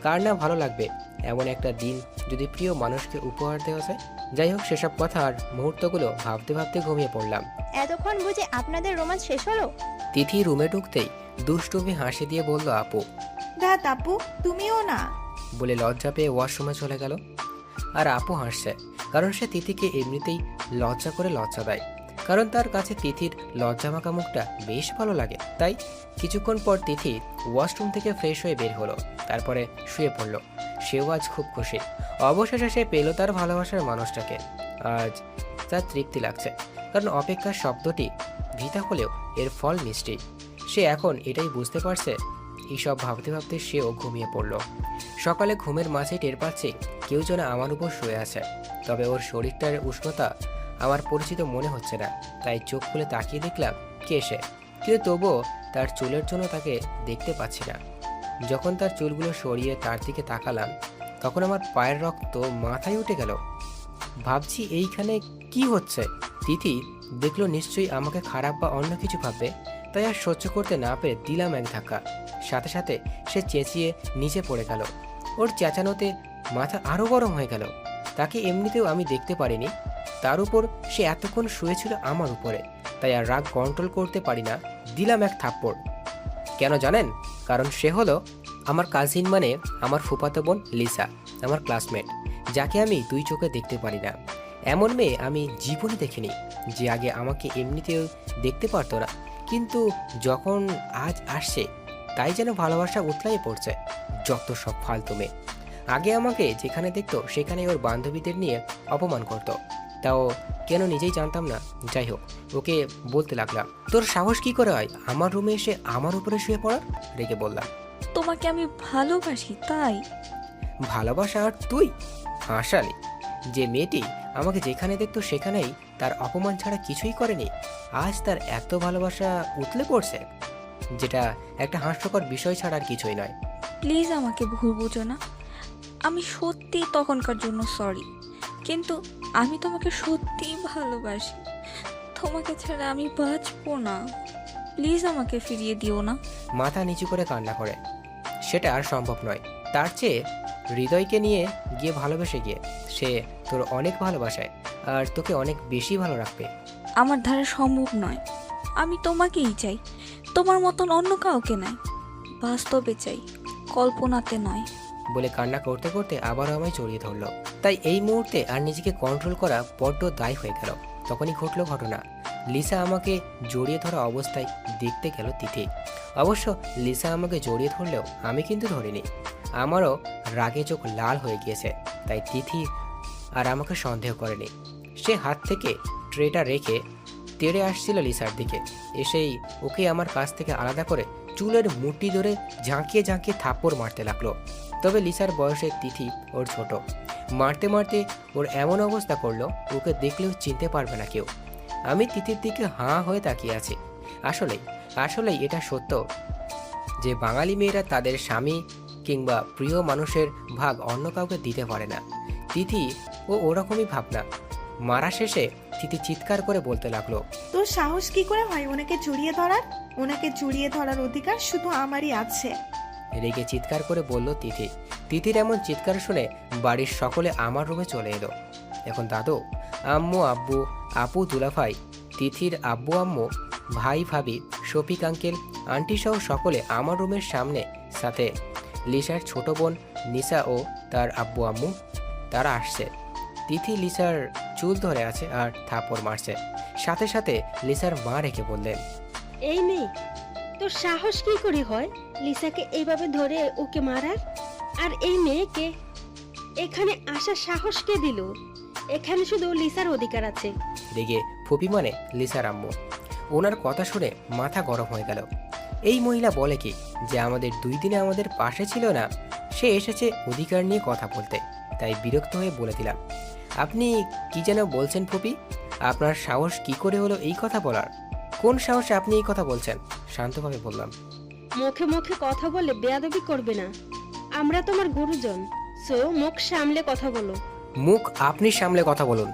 কার না ভালো লাগবে এমন একটা দিন যদি প্রিয় মানুষকে উপহার দেওয়া যায়। যাই হোক, সেসব কথা আর মুহূর্তগুলো ভাবতে ভাবতে ঘুমিয়ে পড়লাম। এতক্ষণ বুঝে আপনাদের রোমান্স শেষ হলো? তিথি রুমে ঢুকতেই দুষ্টুমি হাসি দিয়ে বলল, আপু। দাঁত আপু, তুমিও না? বলে লজ্জা পেয়ে ওয়াশরুমে চলে গেল। আর আপু হাসছে, কারণ সে তিথিকে এমনিতেই লজ্জা করে লজ্জা দেয়। কারণ তার কাছে তিথির লজ্জামাখা মুখটা বেশ ভালো লাগে। তাই কিছুক্ষণ পর তিথি ওয়াশরুম থেকে ফ্রেশ হয়ে বের হলো। তারপরে শুয়ে পড়ল। সেও আজ খুব খুশি। অবশেষে সে পেল তার ভালোবাসার মানুষটাকে। আজ তার তৃপ্তি লাগছে, কারণ অপেক্ষার শব্দটি ভিতা হলেও এর ফল মিষ্টি। সে এখন এটাই বুঝতে পারছে। এইসব ভাবতে ভাবতে সেও ঘুমিয়ে পড়ল। সকালে ঘুমের মাঝে টের পাচ্ছে কেউ যেন আমার উপর শুয়ে আছে। তবে ওর শরীরটার উষ্ণতা আমার পরিচিত মনে হচ্ছে না, তাই চোখ খুলে তাকিয়ে দেখলাম কে সে, কিন্তু তবুও তার চুলের জন্য তাকে দেখতে পাচ্ছি না। যখন তার চুলগুলো সরিয়ে তার দিকে তাকালাম, তখন আমার পায়ের রক্ত মাথায় উঠে গেল। ভাবছি এইখানে কি হচ্ছে। তিথি দেখলো নিশ্চয়ই আমাকে খারাপ বা অন্য কিছু ভাববে, তাই আর সহ্য করতে না পেরে দিলাম এক ধাক্কা। সাথে সাথে সে চেঁচিয়ে নিচে পড়ে গেল। ওর চেঁচানোতে মাথা আরও গরম হয়ে গেল। তাকে এমনিতেও আমি দেখতে পারিনি, তার উপর সে এতক্ষণ শুয়েছিল আমার উপরে, তাই আর রাগ কন্ট্রোল করতে পারি না, দিলাম এক থাপ্পড়। কেন জানেন? কারণ সে হলো আমার কাজিন, মানে আমার ফুফাতো বোন লিসা, আমার ক্লাসমেট, যাকে আমি দুই চোখে দেখতে পারি না। এমন মেয়ে আমি জীবনে দেখিনি, যে আগে আমাকে এমনিতেও দেখতে পারতো না, কিন্তু যখন আজ আসছে তাই যেন ভালোবাসা উতলাই পড়ছে। যত সব ফালতু মেয়ে। আগে আমাকে যেখানে দেখতো সেখানে ওর বান্ধবীদের নিয়ে অপমান করতো, তাও কেন নিজেই জানতাম না। যাই হোক, ওকে বলতে লাগলাম, তোর সাহস কি করে হয় আমার রুমে এসে আমার উপরে শুয়ে পড়ার? রেগে বললাম, তোমাকে আমি ভালোবাসি তাই। ভালোবাসা আর তুই? হাসালি। যে মেয়েটি আমাকে যেখানে দেখতো সেখানেই তার অপমান ছাড়া কিছুই করেনি, আজ তার এত ভালোবাসা উতলে পড়ছে, যেটা একটা হাস্যকর বিষয় ছাড়া আর কিছুই নয়। প্লিজ আমাকে ভুল বুঝো না, আমি সত্যি তখনকার জন্য সরি, কিন্তু আমি তোমাকে সত্যিই ভালোবাসি। তোমাকে ছাড়া আমি বাঁচবো না, প্লিজ আমাকে ফিরিয়ে দিও না। মাথা নিচু করে কান্না করে, সেটা আর সম্ভব নয়। তার চেয়ে হৃদয়কে নিয়ে গিয়ে ভালোবেসে গিয়ে, সে তোর অনেক ভালোবাসায় আর তোকে অনেক বেশি ভালো রাখবে। আমার দ্বারা সম্ভব নয়, আমি তোমাকেই চাই, তোমার মতন অন্য কাউকে নাই, বাস্তবে চাই, কল্পনাতে নয়। বলে কান্না করতে করতে আবারও আমায় জড়িয়ে ধরলো। তাই এই মুহূর্তে আর নিজেকে কন্ট্রোল করা বড্ড দায় হয়ে গেল। তখনই ঘটলো ঘটনা। লিসা আমাকে জড়িয়ে ধরা অবস্থায় দেখতে গেল তিথি। অবশ্য লিসা আমাকে জড়িয়ে ধরলেও আমি কিন্তু ধরিনি। আমারও রাগে চোখ লাল হয়ে গিয়েছে, তাই তিথি আর আমাকে সন্দেহ করেনি। সে হাত থেকে ট্রেটা রেখে তেড়ে আসছিল লিসার দিকে। এসেই ওকে আমার কাছ থেকে আলাদা করে চুলের মুঠি ধরে ঝাঁকিয়ে ঝাঁকিয়ে থাপ্পড় মারতে লাগলো। তবে লিসার বয়সে তিথি ওর ছোট, মারতে মারতে ওর এমন অবস্থা করলো ওকে দেখলেও চিনতে পারবে না কেউ। আমি তিথির দিকে হাঁ হয়ে তাকিয়ে আছি। আসলেই এটা সত্য যে বাঙালি মেয়েরা তাদের স্বামী কিংবা প্রিয় মানুষের ভাগ অন্য কাউকে দিতে পারে না। তিথি ও ওরকমই ভাবনা। মারা শেষে তিথি চিৎকার করে বলতে লাগলো, তোর সাহস কি করে হয় ওনাকে জড়িয়ে ধরার? ওনাকে জড়িয়ে ধরার অধিকার শুধু আমারই আছে। রেগে চিৎকার করে বলল তিথি। তিথির এমন চিৎকার শুনে বাড়ির সকলে আমার রুমে চলে এলো। এখন দাদু, আম্মু, আব্বু, আপু, দুলাভাই, তিথির আব্বু আম্মু, ভাই ভাবি, শফিক আঙ্কেল, আন্টি সহ সকলে আমার রুমের সামনে, সাথে লিসার ছোট বোন নিসা ও তার আব্বু আম্মু, তারা আসছে। তিথি লিসার চুল ধরে আছে আর থাপড় মারছে। সাথে সাথে লিসার মা রেখে বললেন, এই মেয়ে, তোর সাহস কি করে হয় লিসাকে এইভাবে ধরে ওকে মারার? আর এই মেয়েকে এখানে আসার সাহস কে দিল? এখানে শুধু লিসার অধিকার আছে। রেগে ফুপি মানে লিসার আম্মু। ওনার কথা শুনে মাথা গরম হয়ে গেল। এই মহিলা বলে কি যে আমাদের 2 দিনে আমাদের পাশে ছিল না, সে এসেছে অধিকার নিয়ে কথা বলতে। তাই বিরক্ত হয়ে বলে দিলাম, আপনি কি যেন বলছেন ফুপি? আপনার সাহস কি করে হলো এই কথা বলার? কোন সাহসে আপনি এই কথা বলছেন? শান্তভাবে বললাম। মুখে মুখে কথা বলে বেয়াদবি করবে না, আমরা তোমার গুরুজন, সো মুখ সামলে কথা বলো। মুখ আপনি সামলে কথা বলুন।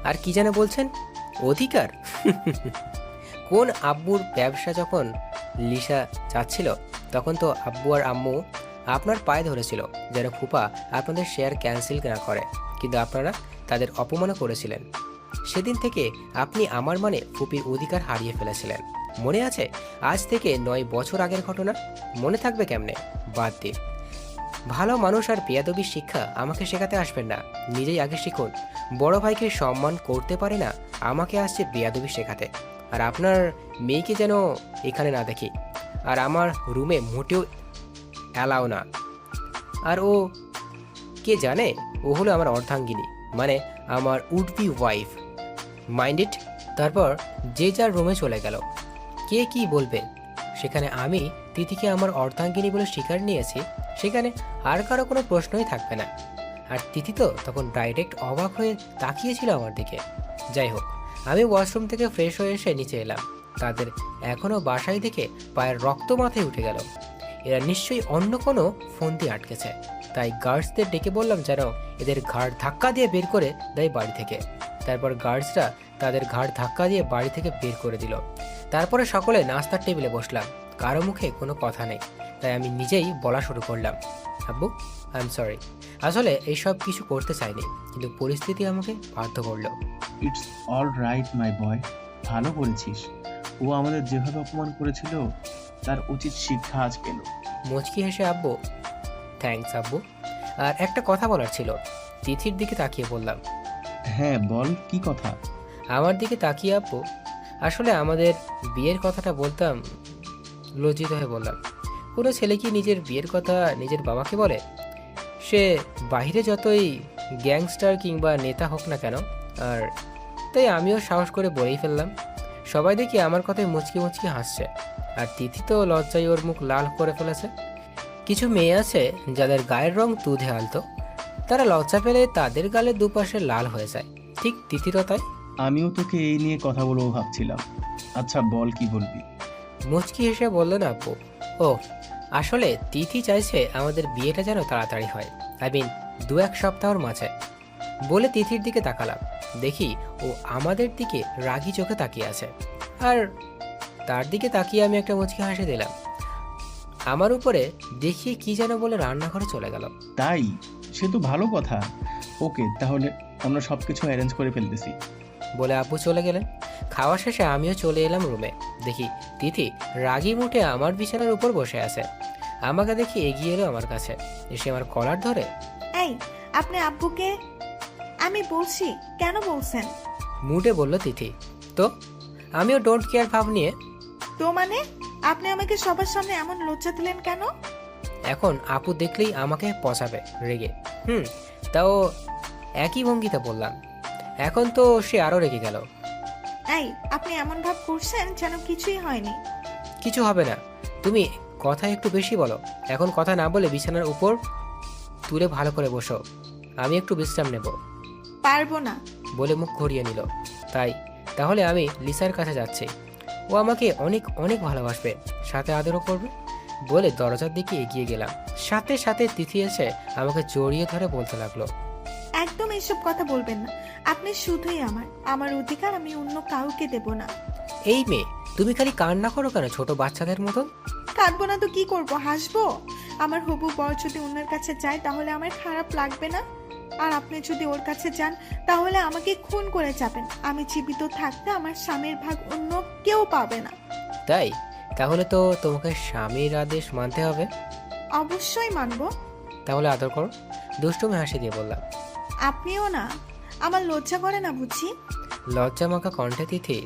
আর কি যেন বলছেন? অধিকার? কোন আব্বুর ব্যবসা যখন লিসা চাচ্ছিল তখন তো আব্বু আর আম্মু আপনার পায়ে ধরেছিল যেন ফুপা আপনাদের শেয়ার ক্যান্সেল না করে, কিন্তু আপনারা তাদের অপমান করেছিলেন। সেদিন থেকে আপনি আমার মানে ফুপির অধিকার হারিয়ে ফেলেছিলেন। মনে আছে? আজ থেকে 9 বছর আগের ঘটনা। মনে থাকবে কেমনে? বাদ দিন। ভালো মানুষ আর বেয়াদবির শিক্ষা আমাকে শেখাতে আসবেন না, নিজেই আগে শিখুন। বড় ভাইকে সম্মান করতে পারে না, আমাকে আসছে বেয়াদবি শেখাতে। আর আপনার মেয়েকে যেন এখানে না দেখি, আর আমার রুমে মোটেও অ্যালাও না। আর ও কে জানে, ও হলো আমার অর্ধাঙ্গিনী, মানে আমার would be wife. Mind it. তারপর যে যার রুমে চলে গেল। কে কি বলবে? সেখানে আমি তিথিকে আমার অর্ধাঙ্গিনী বলে স্বীকার নিয়েছি, সেখানে আর কারো কোনো প্রশ্নই থাকবে না। আর তিথি তো তখন ডাইরেক্ট অবাক হয়ে তাকিয়েছিল আমার দিকে। যাই হোক, আমি ওয়াশরুম থেকে ফ্রেশ হয়ে এসে নিচে এলাম। তাদের এখনও বাসায় দেখে পায়ের রক্ত মাথায় উঠে গেল। এরা নিশ্চয়ই অন্য কোনো ফোন দিয়ে আটকেছে, তাই গার্ডসদের ডেকে বললাম যেন এদের ঘাড় ধাক্কা দিয়ে বের করে দেয় বাড়ি থেকে। তারপর গার্ডসরা তাদের ঘাড় ধাক্কা দিয়ে বাড়ি থেকে বের করে দিল। তারপরে সকলে নাস্তার টেবিলে বসলাম। কারো মুখে কোনো কথা নেই, তাই আমি নিজেই বলা শুরু করলাম, আব্বু আই এম সরি, আসলে এইসব কিছু করতে চাইনি, কিন্তু পরিস্থিতি আমাকে বাধ্য করলো। ইটস অল রাইট মাই বয়, ভালো করেছিস। ও আমাদের যেভাবে অপমান করেছিল তার উচিত শিক্ষা আজ পেল। মুচকি হেসে আব্বু, থ্যাঙ্কস আব্বু। আর একটা কথা বলার ছিল। তিথির দিকে তাকিয়ে বললাম। হ্যাঁ বল, কি কথা? আমার দিকে তাকিয়ে আব্বু, আসলে আমাদের বিয়ের কথাটা বলতাম। লজ্জিত হয়ে বললাম, কোনো ছেলে কি নিজের বিয়ের কথা নিজের বাবাকে বলে? সে বাইরে যতই গ্যাংস্টার কিংবা নেতা হোক না কেন। আর তাই আমিও সাহস করে বলেই ফেললাম। সবাই দেখি আমার কথায় মুচকি মুচকি হাসছে, আর তিথি তো লজ্জায় ওর মুখ লাল করে ফেলেছে। কিছু মেয়ে আছে যাদের গায়ের রং দুধে আলতো, তারা লজ্জা পেলে তাদের গালের দুপাশে লাল হয়ে যায়, ঠিক তিথিরও তাই। আমিও তোকে এই নিয়ে কথা বলবো ভাবছিলাম। আচ্ছা বল, কি বলবি? মুচকি হেসে বললেন আব্বু, ও আসলে তিথি চাইছে আমাদের বিয়েটা যেন তাড়াতাড়ি হয়, আই মিন 2-1 সপ্তাহের মাঝে। বলে তিথির দিকে তাকালাম, দেখি ও আমাদের দিকে রাগী চোখে তাকিয়ে আছে। আর তার দিকে তাকিয়ে আমি একটা মুচকি হাসি দিলাম। আমার উপরে দেখিয়ে কি যেন বলে রান্নাঘরে চলে গেল। তাই? সে তো ভালো কথা। ওকে, তাহলে আমরা সবকিছু অ্যারেঞ্জ করে ফেলতেছি। বলে আব্বু চলে গেলেন। খাওয়া শেষে আমিও চলে এলাম রুমে। দেখি তিথি রাগী মুঠে আমার বিছানার উপর বসে আছে। আমাকে দেখি এগিয়ে এলো আমার কাছে, এসে আমার কলার ধরে, এই আপনি আব্বুকে, আমি বলছি কেন বলছেন? মুডে বলল তিথি। তো আমিও ডোন্ট কেয়ার ভাব নিয়ে, তো মানে আপনি আমাকে সবার সামনে এমন লজ্জা দিলেন কেন? এখন আপু দেখলেই আমাকে পচাবে রেগে। তাও একই ভঙ্গিতে বললাম। এখন তো সে আরো রেগে গেল। এই আপনি এমন ভাব করছেন যেন কিছুই হয়নি। কিছু হবে না, তুমি কথা একটু বেশি বলো। এখন কথা না বলে বিছানার উপর তুলে ভালো করে বসো, আমি একটু বিশ্রাম নেব। পারবো না বলে মুখ ঘুরিয়ে নিল। তাহলে আমি লিসার কাছে যাচ্ছি, ও আমাকে অনেক অনেক ভালোবাসবে, সাথে আদরও করবে। বলে দরজার দিকে এগিয়ে গেলাম। সাথে সাথে তিথি এসে আমাকে জড়িয়ে ধরে বলতে লাগলো, একদম এসব কথা বলবেন না। আপনি শুধুই আমার অধিকার আমি অন্য কাউকে দেব না। এই মেয়ে, তুমি খালি কান্না করো কেন ছোট বাচ্চাদের মতন? কাঁদবো না তো কি করব, হাসবো? আমার হবু বর যদি অন্যের কাছে যায় তাহলে আমার খারাপ লাগবে না? আর আপনি যদি ওর কাছে যান তাহলে আমাকে খুন করে যাবেন। আমি জীবিত থাকতে আমার স্বামীর ভাগ অন্য কেউ পাবে না। তাই? তাহলে তো তোমাকে স্বামীর আদেশ মানতে হবে। অবশ্যই মানবো। তাহলে আদর করো। দুষ্টুমি হাসি দিয়ে বললাম। আপনিও না? আমার লজ্জা করে না বুঝি? লজ্জা মাখা কণ্ঠে তিথি,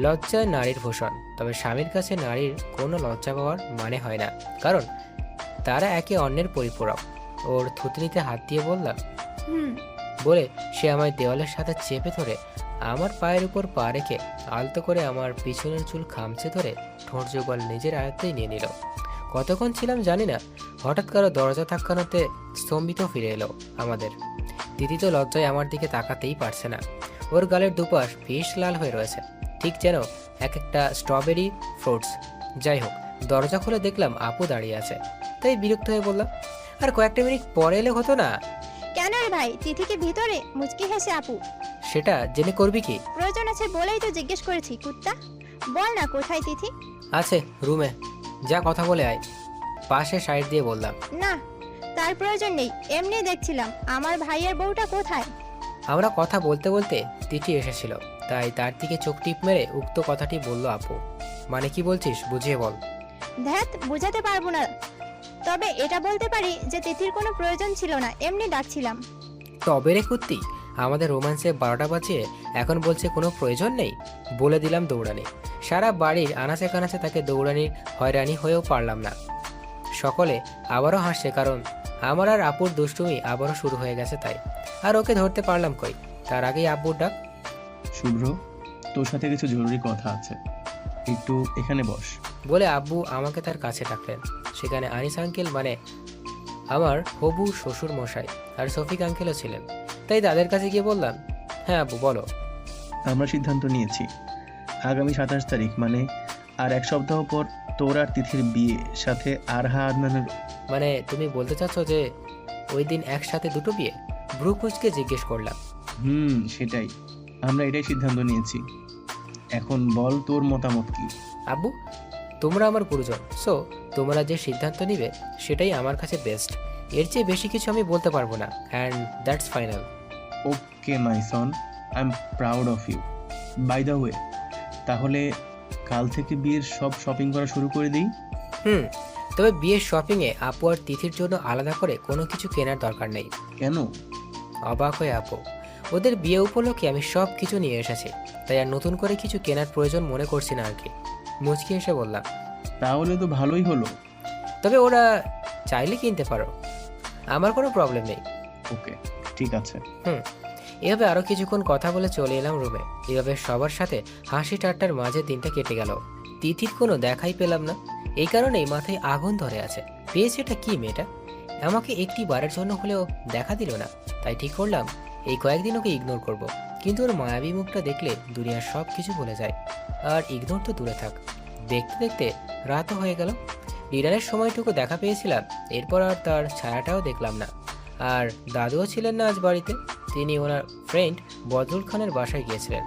লজ্জা নারীর ভূষণ, তবে স্বামীর কাছে নারীর কোনো লজ্জা পাওয়ার মানে হয় না, কারণ তারা একে অন্যের পরিপূরক। ওর থুতনিতে হাত দিয়ে বললাম, বলে সে আমায় দেওয়ালের সাথে চেপে ধরে আমার পায়ের উপর পা রেখে আলতো করে আমার পিছনের চুল খামচে ধরে ঠোঁট যুগল নিজের আয়ত্তেই নিয়ে নিল। কতক্ষণ ছিলাম জানি না, হঠাৎ কারো দরজা ধাক্কানোতে স্তম্ভিত ফিরে এলো আমাদের। দিদি তো লজ্জায় আমার দিকে তাকাতেই পারছে না, ওর গালের দুপাশ বেশ লাল হয়ে রয়েছে, ঠিক যেন এক একটা স্ট্রবেরি ফ্রুটস। যাই হোক, দরজা খুলে দেখলাম আপু দাঁড়িয়ে আছে, তাই বিরক্ত হয়ে বললাম, আর কয়েকটা মিনিট পরে এলে হতো না? কেন রে ভাই, তিথিকে ভিতরে? মুচকি হেসে আপু, সেটা জেনে করবি কি? প্রয়োজন আছে বলেই তো জিজ্ঞেস করেছি কুত্তা। বল না কোথায় তিথি? আছে রুমে, যা কথা বলে আয়। পাশে সাইড দিয়ে বললাম। না, তার প্রয়োজন নেই, এমনি দেখছিলাম আমার ভাইয়ের বউটা কোথায়। আমরা কথা বলতে বলতে তিথি এসেছিল, তাই তার দিকে চোখ টিপ মেরে উক্ত কথাটি বলল আপু। মানে কি বলছিস, বুঝিয়ে বল। ধ্যাত, বুঝাতে পারবো না, তবে এটা বলতে পারি যে তিথির কোনো প্রয়োজন ছিল না, এমনি ডাকছিলাম। তবে রে কুত্তি, আমাদের রোম্যান্সে 12টা বাজিয়ে এখন বলছে কোনো প্রয়োজন নেই। বলে দিলাম দৌড়ানি। সারা বাড়ির আনাচে কানাচে তাকে দৌড়ানির হয়রানি হয়েও পারলাম না। সকলে আবারও হাসছে, কারণ আমার আর আপুর দুষ্টুমি আবারও শুরু হয়ে গেছে তাই। আর ওকে ধরতে পারলাম কই, তার আগেই আব্বুর ডাক। শুভ্র, তোর সাথে কিছু জরুরি কথা আছে, একটু এখানে বস। বলে আব্বু আমাকে তার কাছে ডাকলেন। সেখানে আনিস আঙ্কেল মানে আমার হবু শ্বশুর মশাই আর শফিক আঙ্কেলও ছিলেন। তাই তাদের কাছে গিয়ে বললাম, হ্যাঁ আব্বু বলো। আমরা সিদ্ধান্ত নিয়েছি আগামী 27 তারিখ মানে আর 1 সপ্তাহ পর তোর আর তিথির বিয়ে, সাথে আরহা আদনানের। মানে তুমি বলতে চাচ্ছ যে ওই দিন একসাথে দুটো বিয়ে? ব্রুকুজকে জিজ্ঞেস করলাম। সেটাই, আমরা এটাই সিদ্ধান্ত নিয়েছি। এখন বল তোর মতামত কি? আব্বু, তোমরা আমার গুরুজন, সো তোমরা যে সিদ্ধান্ত নিবে সেটাই আমার কাছে বেস্ট। এর চেয়ে বেশি কিছু আমি বলতে পারবো না, and that's final. Okay my son, I am proud of you. By the way, তাহলে কাল থেকে বিয়ের সব শপিং করা শুরু করে দিই। তবে বিয়ের শপিংয়ে আপু আর তিথির জন্য আলাদা করে কোনো কিছু কেনার দরকার নেই। কেন? অবাক হয়ে আপু, ওদের বিয়ে উপলক্ষে আমি সব কিছু নিয়ে এসেছি, তাই আর নতুন করে কিছু কেনার প্রয়োজন মনে করছি না আর কি। মুচকি এসে বললাম, তাহলে তো ভালোই হলো। তবে ওরা চাইলে কিনতে পারো, আমার কোনো প্রবলেম নেই। ওকে, ঠিক আছে। এভাবে আরও কিছুক্ষণ কথা বলে চলে এলাম রুমে। এভাবে সবার সাথে হাসি ঠাট্টার মাঝে দিনটা কেটে গেল। তিথির কোনো দেখাই পেলাম না, এই কারণেই মাথায় আগুন ধরে আছে। পেয়েছে এটা কি মেয়েটা, আমাকে একটি বারের জন্য হলেও দেখা দিল না। তাই ঠিক করলাম এই কয়েকদিন ওকে ইগনোর করব। কিন্তু ওর মায়াবী মুখটা দেখলে দুনিয়ার সব কিছু ভুলে যায়। আর ইগনোর তো দূরে থাক, দেখতে দেখতে রাতও হয়ে গেল। ডিনারের সময়টুকু দেখা পেয়েছিলাম, এরপর আর তার ছায়াটাও দেখলাম না। আর দাদুও ছিলেন না আজ বাড়িতে, তিনি ওনার ফ্রেন্ড বদরুল খানের বাসায় গিয়েছিলেন।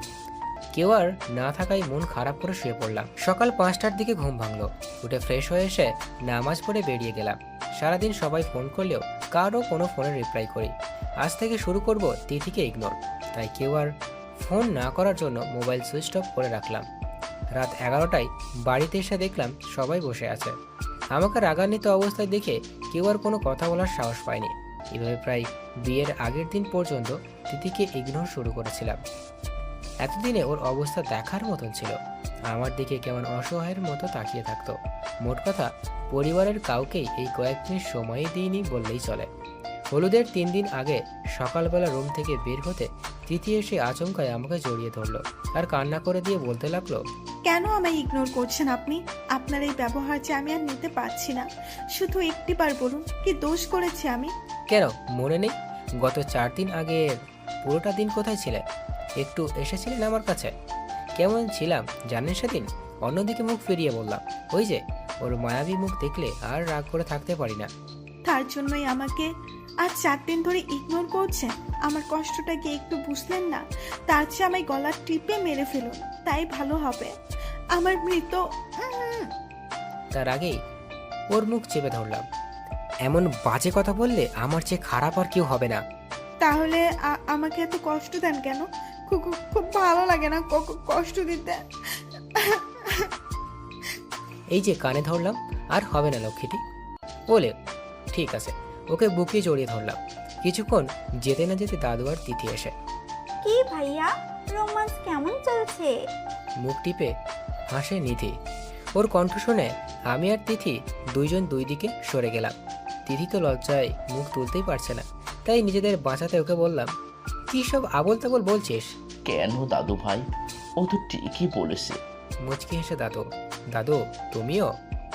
কেউ আর না থাকায় মন খারাপ করে শুয়ে পড়লাম। সকাল 5টার দিকে ঘুম ভাঙলো। উঠে ফ্রেশ হয়ে এসে নামাজ পড়ে বেরিয়ে গেলাম। সারাদিন সবাই ফোন করলেও কারও কোনো ফোনে রিপ্লাই করি। আজ থেকে শুরু করব তিথিকে ইগনোর। তাই কেউ আর ফোন না করার জন্য মোবাইল সুইচ অফ করে রাখলাম। রাত 11টায় বাড়িতে এসে দেখলাম সবাই বসে আছে। আমাকে রাগান্বিত অবস্থায় দেখে কেউ আর কোনো কথা বলার সাহস পায়নি। এভাবে প্রায় বিয়ের আগের দিন পর্যন্ত তিথিকে ইগনোর শুরু করেছিলাম। এতদিনে ওর অবস্থা দেখার মতন ছিল। আমার দিকে কেমন অসহায়ের মতো তাকিয়ে থাকতো। মোট কথা, পরিবারের কাউকেই এই কয়েকদিনের সময়ই দিইনি বললেই চলে। হলুদের 3 দিন আগে সকালবেলা রুম থেকে বের হতে তিথি এসে আচমকায় আমাকে জড়িয়ে ধরলো আর কান্না করে দিয়ে বলতে লাগলো, কেন আমায় ইগনোর করছেন আপনি? আপনার এই ব্যবহার যে আমি আর নিতে পারছি না। শুধু একটিবার বলুন, কি দোষ করেছি আমি? কেন মনে নেই? গত 4 দিন আগে পুরোটা দিন কোথায় ছিলেন? একটু এসেছিলেন আমার কাছে? কেমন ছিলাম জানেন সেদিন? অন্যদিকে মুখ ফিরিয়ে বললাম, ওই যে ওর মায়াবী মুখ দেখলে আর রাগ করে থাকতে পারি না। তার জন্যই আমাকে আজ 4 দিন ধরে ইগনোর করছেন? আমার কষ্টটা কি একটু বুঝলেন না? তার চেয়ে আমায় গলার টিপে মেরে ফেলুন, তাই ভালো হবে। আমার মৃত। তার আগেই ওর মুখ চেপে ধরলাম। এমন বাজে কথা বললে আমার চেয়ে খারাপ আর কেউ হবে না। তাহলে আমাকে এত কষ্ট দেন কেন? খুব খুব ভালো লাগে না কষ্ট দিতে। এই যে কানে ধরলাম, আর হবে না লক্ষ্মীটি বলে। ঠিক আছে, ওকে বুকে জড়িয়ে ধরলাম। কিছুক্ষণ যেতে না যেতে দাদু আর তিথি এসে, কি ভাইয়া, রোমান্স কেমন চলছে? মুখ টিপে হাসে নিধি। ওর কণ্ঠ শুনে আমি আর তিথি দুইজন দুই দিকে সরে গেলাম। তিথি তো লজ্জায় মুখ তুলতেই পারছে না, তাই নিজেদের বাঁচাতে ওকে বললাম, কি সব আবল তাবল বলছিস? কেন দাদু ভাই, ও তো ঠিকই বলেছে। মুচকি হেসে দাদু তুমিও?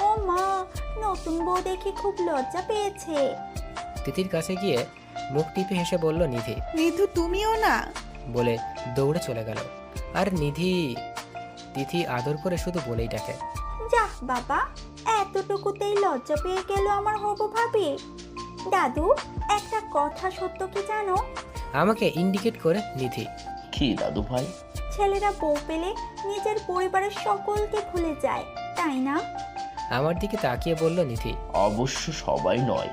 ও মা, নতুন বউ দেখে খুব লজ্জা পেয়েছে। তিথির কাছে গিয়ে মুখ টিপে হেসে বলল নিধি। নিধু তুমিও না? বলে দৌড়ে চলে গেল। আর নিধি তিথি আদর করে শুধু বলেই ডাকে, যাহ বাবা, এতটুকুতেই লজ্জা পেয়ে গেল আমার হবু ভাবি। দাদু, একটা কথা সত্য কি জানো? আমাকে ইন্ডিকেট করে নিধি। কি দাদু ভাই? ছেলেরা বউ পেলে নিজের পরিবারের সকলকে ভুলে যায়, তাই না? আমার দিকে তাকিয়ে বলল নিধি। অবশ্য সবাই নয়,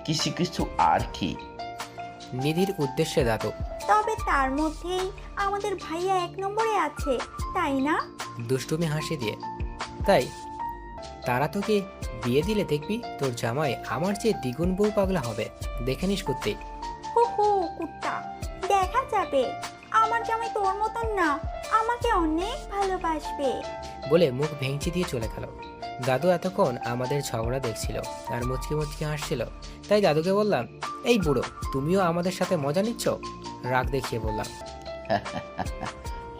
কিছু কিছু আর কি। নিধির উদ্দেশ্যে দাদু। তবে তার মধ্যেই আমাদের ভাইয়া 1 নম্বরে আছে, তাই না? দুষ্টুমি হাসি দিয়ে। তাই তারা তোকে বিয়ে দিলে দেখবি তোর জামাই আমার চেয়ে দ্বিগুণ বউ পাগলা হবে, দেখে নিস কুত্তি। হু হু কুত্তা, দেখা যাবে। আমার জামাই তোর মতন না, আমাকে অনেক ভালোবাসবে। বলে মুখ ভেঙচি দিয়ে চলে গেল। দাদু এতক্ষণ আমাদের ঝগড়া দেখছিল আর মুচকি মুচকি হাসছিল। তাই দাদুকে বললাম, এই বুড়ো, তুমিও আমাদের সাথে মজা নিচ্ছ? রাগ দেখিয়ে বললাম,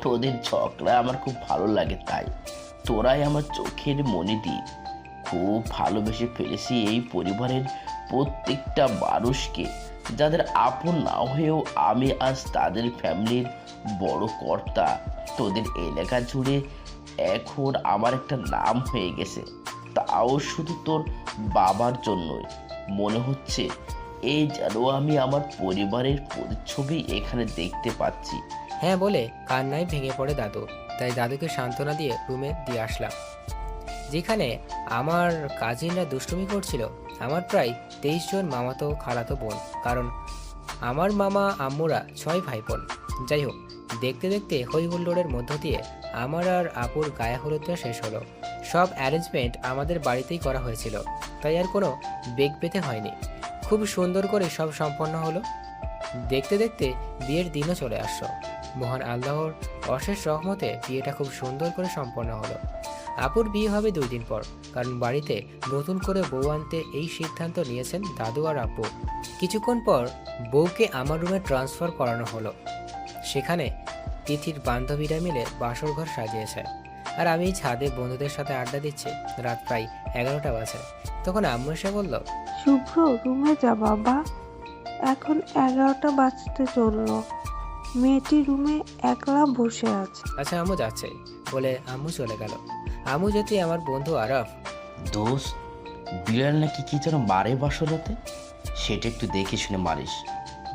তোদের ঝগড়া আমার খুব ভালো লাগে, তাই তোরাই আমার চোখের মনি দি। খুব ভালোবেসে ফেলেছি এই পরিবারের প্রত্যেকটা মানুষকে, যাদের আপন না হয়েও আমি আজ তাদের ফ্যামিলির বড় কর্তা। তোদের এলাকা জুড়ে এখন আমার একটা নাম হয়ে গেছে, তাও শুধু তোর বাবার জন্যই। মনে হচ্ছে এই যেন আমি আমার পরিবারের প্রতিচ্ছবি এখানে দেখতে পাচ্ছি। হ্যাঁ বলে কান্নায় ভেঙে পড়ে দাদু। তাই দাদুকে সান্ত্বনা দিয়ে রুমে দিয়ে আসলাম, যেখানে আমার কাজিনরা দুষ্টুমি করছিল। আমার প্রায় 23 জন মামাতো খালাতো বোন, কারণ আমার মামা আম্মুরা 6 ভাই বোন। যাই হোক, দেখতে দেখতে হই হুল্লোড়ের মধ্য দিয়ে আমার আর আপুর গায়ে হলুদটা শেষ হলো। সব অ্যারেঞ্জমেন্ট আমাদের বাড়িতেই করা হয়েছিল, তাই আর কোনো বেগ পেতে হয়নি। খুব সুন্দর করে সব সম্পন্ন হলো। দেখতে দেখতে বিয়ের দিনও চলে আসলো। মহান আল্লাহর অশেষ রহমতে বিয়েটা খুব সুন্দর করে সম্পন্ন হলো। আপুর বিয়ে হবে 2 দিন পর, কারণ বাড়িতে নতুন করে বউ আনতে এই সিদ্ধান্ত নিয়েছেন দাদু আর আপু। কিছুক্ষণ পর বউকে আমার রুমে ট্রান্সফার করানো হলো। সেখানে তিথির বান্ধবীরা মিলে বাসর ঘর সাজিয়েছে, আর আমি ছাদে বন্ধুদের সাথে আড্ডা দিচ্ছি। রাত প্রায় 11টা বাজে। তখন আম্মু এসে বলল, শুভ্র, রুমে যা বাবা, এখন 11টা বাজতে চললো। মেয়েটি রুমে একলা বসে আছে। আচ্ছা আম্মু যাচ্ছে বলে আম্মু চলে গেল। আম্মু যেতে আমার বন্ধু আরাফ, দোস্ত, বিড়াল নাকি কি যেন মারে বাসরাতে, সেটা একটু দেখে শুনে মারিস।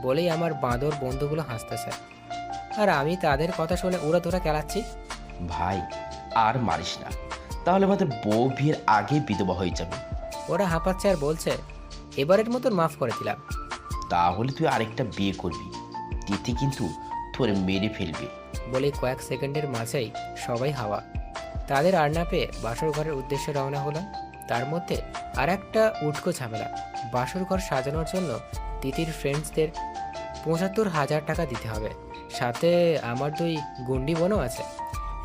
বলেই আমার বাঁদর বন্ধুগুলো হাসতেছে, আর আমি তাদের কথা শুনে উড়াধুরা খেলাচ্ছি। ভাই, আর মারিস না, তাহলে আমাদের বউ বিয়ের আগে বিধবা হয়ে যাবে। ওরা হাঁপাচ্ছে আর বলছে, এবারের মতন মাফ করে দিলাম। তাহলে তুই আরেকটা বিয়ে করবি, তিথি কিন্তু তোরে মেরে ফেলবে। বলে কয়েক সেকেন্ডের মাঝেই সবাই হাওয়া। তাদের আর না পেয়ে বাসর ঘরের উদ্দেশ্যে রওনা হলাম। তার মধ্যে আর একটা উটকো ঝামেলা। বাসর ঘর সাজানোর জন্য তিথির ফ্রেন্ডসদের 75,000 টাকা দিতে হবে, সাথে আমার 2 গুন্ডি বোনও আছে।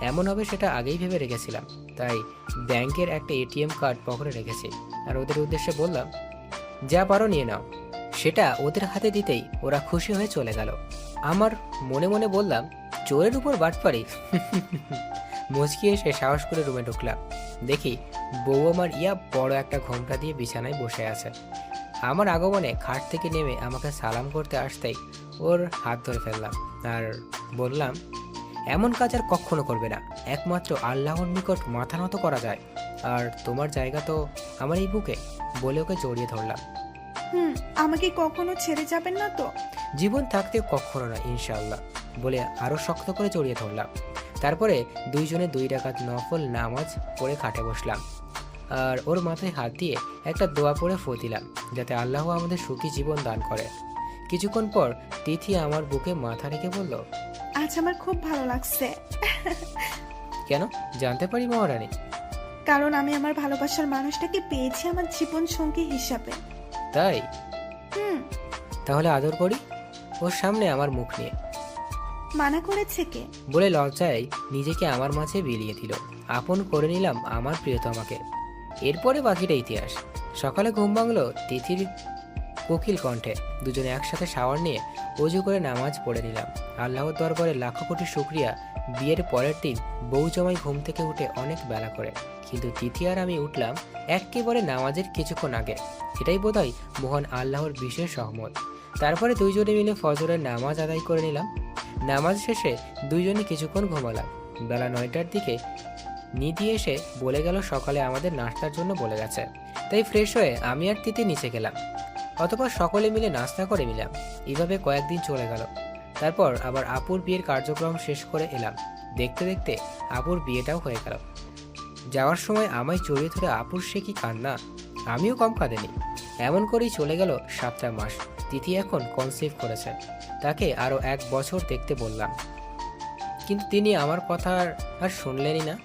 এমন হবে সেটা আগেই ভেবে রেখেছিলাম, তাই ব্যাংকের একটা এটিএম কার্ড পকেটে রেখেছি, আর ওদের উদ্দেশ্যে বললাম, যা পারো নিয়ে নাও। সেটা ওদের হাতে দিতেই ওরা খুশি হয়ে চলে গেল। আমার মনে মনে বললাম, চোরের উপর বাটপারি। মুচকি এসে সাহস করে রুমে ঢুকলাম। দেখি বউ আমার বড় একটা ঘোমটা দিয়ে বিছানায় বসে আছে। আমার আগমনে খাট থেকে নেমে আমাকে সালাম করতে আসতেই ওর হাত ধরে ফেললাম আর বললাম, এমন কাজ আর কখনো করবে না, একমাত্র আল্লাহর নিকট মাথা নত করা যায়, আর তোমার জায়গা তো আমার এই বুকে। বলে ওকে জড়িয়ে ধরলাম। আমাকে কখনো ছেড়ে যাবেন না তো? জীবন থাকতে কখনো না, ইনশাআল্লাহ, বলে আরো শক্ত করে জড়িয়ে ধরলাম। তারপরে 2 জনে 2 রাকাত নফল নামাজ পড়ে খাটে বসলাম, আর ওর মাথায় হাত দিয়ে একটা দোয়া পড়ে ফু দিলাম, যাতে আল্লাহ আমাদের সুখী জীবন দান করে। কিছুক্ষণ পর তিথি আমার বুকে মাথা রেখে বলল, আজ আমার খুব ভালো লাগছে। কেন জানতে পারি মহারানী? কারণ আমি আমার ভালোবাসার মানুষটাকে পেয়েছি আমার জীবন সঙ্গী হিসাবে। তাই? তাহলে আদর করি ওর সামনে আমার মুখ নিয়ে। মানা করেছে কে? বলে লজ্জায় নিজেকে আমার মাঝে বিলিয়ে দিল। আপন করে নিলাম আমার প্রিয়তমাকে। এরপরে বাকিটা ইতিহাস। সকালে ঘুম ভাঙলো তিথির কোকিল কণ্ঠে। দুজনে একসাথে শাওয়ার নিয়ে অজু করে নামাজ পড়ে নিলাম। আল্লাহর দরবারে লাখো কোটি শুকরিয়া, বিয়ের পরের দিন বউ জমাই ঘুম থেকে উঠে অনেক বেলা করে, কিন্তু তিথি আর আমি উঠলাম একেবারে নামাজের কিছুক্ষণ আগে। এটাই বোধহয় মহান আল্লাহর বিশেষ রহমত। তারপরে 2 জনে মিলে ফজরের নামাজ আদায় করে নিলাম। নামাজ শেষে 2 জনে কিছুক্ষণ ঘুমালাম। বেলা 9টার দিকে নিধি এসে বলে গেল সকালে আমাদের নাস্তার জন্য বলে গেছে, তাই ফ্রেশ হয়ে আমি আর তিথি নিচে গেলাম। অতঃপর সকলে মিলে নাস্তা করে নিলাম। এইভাবে কয়েকদিন চলে গেল। তারপর আবার আপুর বিয়ের কার্যক্রম শেষ করে এলাম। দেখতে দেখতে আপুর বিয়েটাও হয়ে গেল। যাওয়ার সময় আমায় জড়িয়ে ধরে আপুর সে কি কান্না, আমিও কম কাঁদেনি। এমন করেই চলে গেল 7টা মাস। তিথি এখন কনসিভ করেছে। তাকে আরও 1 বছর দেখতে বললাম, কিন্তু তিনি আমার কথা আর শুনলেনই না।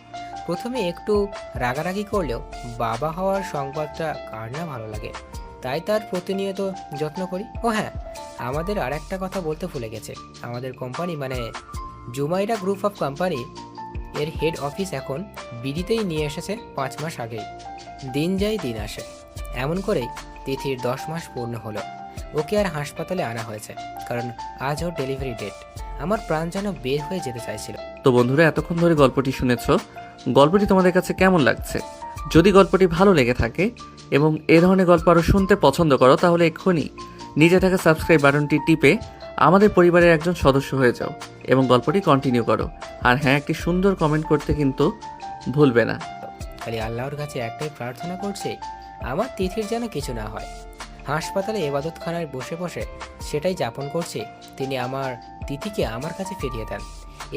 প্রথমে একটু রাগারাগি করলেও বাবা হওয়ার সংবাদটা কার না ভালো লাগে, তাই তার প্রতিনিয়ত যত্ন করি। ও হ্যাঁ, আমাদের আর একটা কথা বলতে ভুলে গেছে। আমাদের কোম্পানি মানে জুমাইরা গ্রুপ অফ কোম্পানি এর হেড অফিস এখন বিডিতেই নিয়ে এসেছে 5 মাস আগেই। দিন যায় দিন আসে। এমন করেই তিথির 10 মাস পূর্ণ হলো। ওকে আর হাসপাতালে আনা হয়েছে, কারণ আজ ওর ডেলিভারি ডেট। আমার প্রাণ যেন বের হয়ে যেতে চাইছিল। তো বন্ধুরা, এতক্ষণ ধরে গল্পটি শুনেছ। গল্পটি তোমাদের কাছে কেমন লাগছে যদি গল্পটি ভালো লেগে থাকে এবং এ ধরনের গল্প আরও শুনতে পছন্দ করো তাহলে এক্ষুনি নিচে থাকা সাবস্ক্রাইব বাটনটি টিপে আমাদের পরিবারের একজন সদস্য হয়ে যাও এবং গল্পটি কন্টিনিউ করো। আর হ্যাঁ, একটি সুন্দর কমেন্ট করতে কিন্তু ভুলবে না। খালি আল্লাহর কাছে একটাই প্রার্থনা করছি, আমার তিথির যেন কিছু না হয়। হাসপাতালে এবাদতখানায় বসে বসে সেটাই যাপন করছি, তিনি আমার তিথিকে আমার কাছে ফিরিয়ে দেন।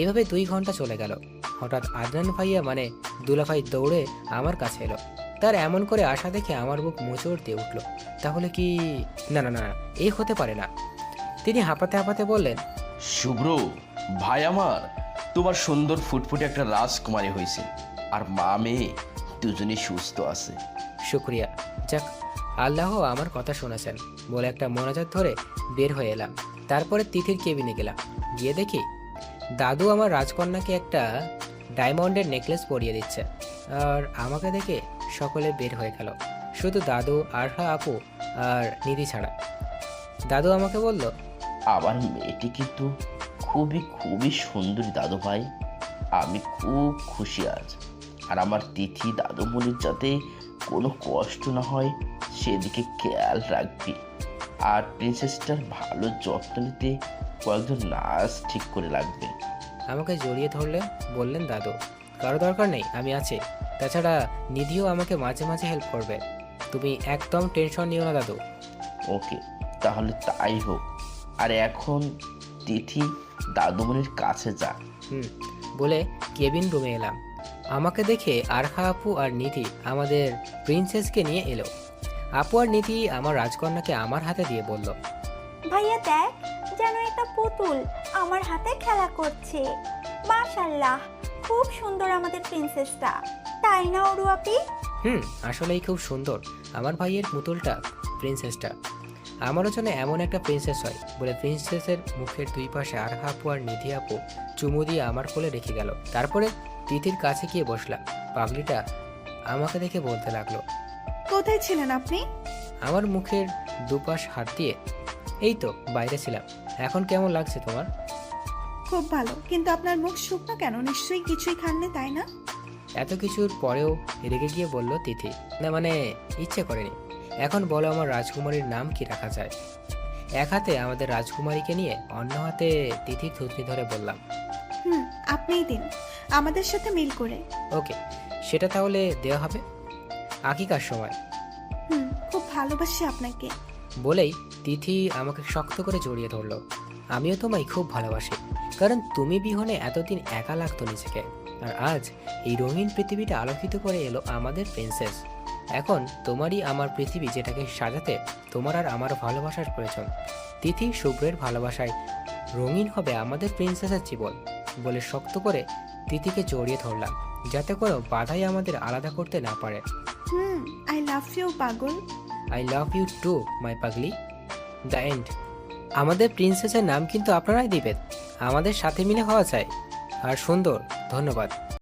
এভাবে 2 ঘন্টা চলে গেল। হঠাৎ আদনান ভাইয়া মানে দুলাভাই দৌড়ে আমার কাছে এলো। তার এমন করে আসা দেখে আমার বুক মোচড় দিয়ে উঠল। তাহলে কি, না না না, এই হতে পারে না। তিনি হাঁপাতে হাঁপাতে বললেন, শুভ্র ভাই আমার, তোমার সুন্দর ফুটফুটে একটা রাজকুমারী হয়েছে, আর মা মেয়ে দুজনেই সুস্থ আছে। শুক্রিয়া, যাক আল্লাহ আমার কথা শুনেছেন বলে একটা মোনাজাত ধরে বের হয়ে এলাম। তারপরে তিথির কেবিনে গেলাম। গিয়ে দেখি দাদু আমার রাজকন্যাকে একটা ডায়মন্ডের নেকলেস পরিয়ে দিচ্ছে, আর আমাকে দেখে সকলে বের হয়ে গেল, শুধু দাদু, আরহা আপু আর নিধি ছাড়া। দাদু আমাকে বলল, আমার মেয়েটি কিন্তু খুবই খুবই সুন্দরী দাদু ভাই, আমি খুব খুশি আজ। আর আমার তিথি দাদুমণির যাতে কোনো কষ্ট না হয় সেদিকে খেয়াল রাখবি, আর প্রিন্সেসটার ভালো যত্ন নিতে কয়েকজন নার্স ঠিক করে লাগবে। আমাকে জড়িয়ে ধরলেন, বললেন, দাদু কারো দরকার নেই, আমি আছি। তাছাড়া নিধিও আমাকে মাঝে মাঝে হেল্প করবে, তুমি একদম টেনশন নিও না দাদু। ওকে, তাহলে তাই হোক। আর এখন তিথি দাদুমণির কাছে যা। বলে কেবিন রুমে এলাম। আমাকে দেখে আরহা আপু আর নিধি আমাদের প্রিন্সেসকে নিয়ে এলো। আপু আর নিধি আমার রাজকন্যাকে আমার হাতে দিয়ে বলল, ভাইয়া দেখ, যেন একটা পুতুল আমার হাতে খেলা করছে। মাশাআল্লাহ, খুব সুন্দর আমাদের প্রিন্সেসটা, তাই না অরু আপি? আসলেই খুব সুন্দর আমার ভাইয়ের পুতুলটা, প্রিন্সেসটা। আমারও যেন এমন একটা প্রিন্সেস হয় বলে প্রিন্সেসের মুখের 2 পাশে আরহা আপু আর নিধি আপু চুমু দিয়ে আমার কোলে রেখে গেল। তারপরে তিথির কাছে গিয়ে বসলাম। পাগলিটা আমাকে দেখে বলতে লাগলো, কোথায় ছিলেন আপনি? আমার মুখের 2 পাশ হাত দিয়ে, এই তো বাইরে ছিলাম। এখন কেমন লাগছে তোমার? খুব ভালো, কিন্তু আপনার মুখ শুকনো কেন? নিশ্চয়ই কিছুই খাননি, তাই না? এত কিছুর পরেও রেগে গিয়ে বলল তিথি, না মানে ইচ্ছে করেনি। এখন বলো আমার রাজকুমারীর নাম কি রাখা যায়? এক হাতে আমাদের রাজকুমারীকে নিয়ে অন্য হাতে তিথির থুতনি ধরে বললাম, আপনিই দিন, আমাদের সাথে মিল করে। ওকে, সেটা তাহলে দেওয়া হবে আকিকার সময়। খুব ভালোবাসি আপনাকে। বলেই তিথি আমাকে শক্ত করে জড়িয়ে ধরলো। আমিও তোমায় খুব ভালোবাসি, কারণ তুমি বিহনে এতদিন একা লাগতো নিজেকে। আর আজ এই রঙিন পৃথিবীটা আলোকিত করে এলো আমাদের প্রিন্সেস। এখন তোমারই আমার পৃথিবী, যেটাকে সাজাতে তোমার আর আমার ভালোবাসার প্রয়োজন। তিথি শুভ্রের ভালোবাসায় রঙিন হবে আমাদের প্রিন্সেসের জীবন। বলে শক্ত করে তিথিকে জড়িয়ে ধরলাম, যাতে কোনো বাধাই আমাদের আলাদা করতে না পারে। আই লাভ ইউ পাগল। I love you too my পাগলি। The end. আমাদের প্রিন্সেসের নাম কিন্তু আপনারাই দিবেন, আমাদের সাথে মিলে হওয়া চাই। আর সুন্দর, ধন্যবাদ।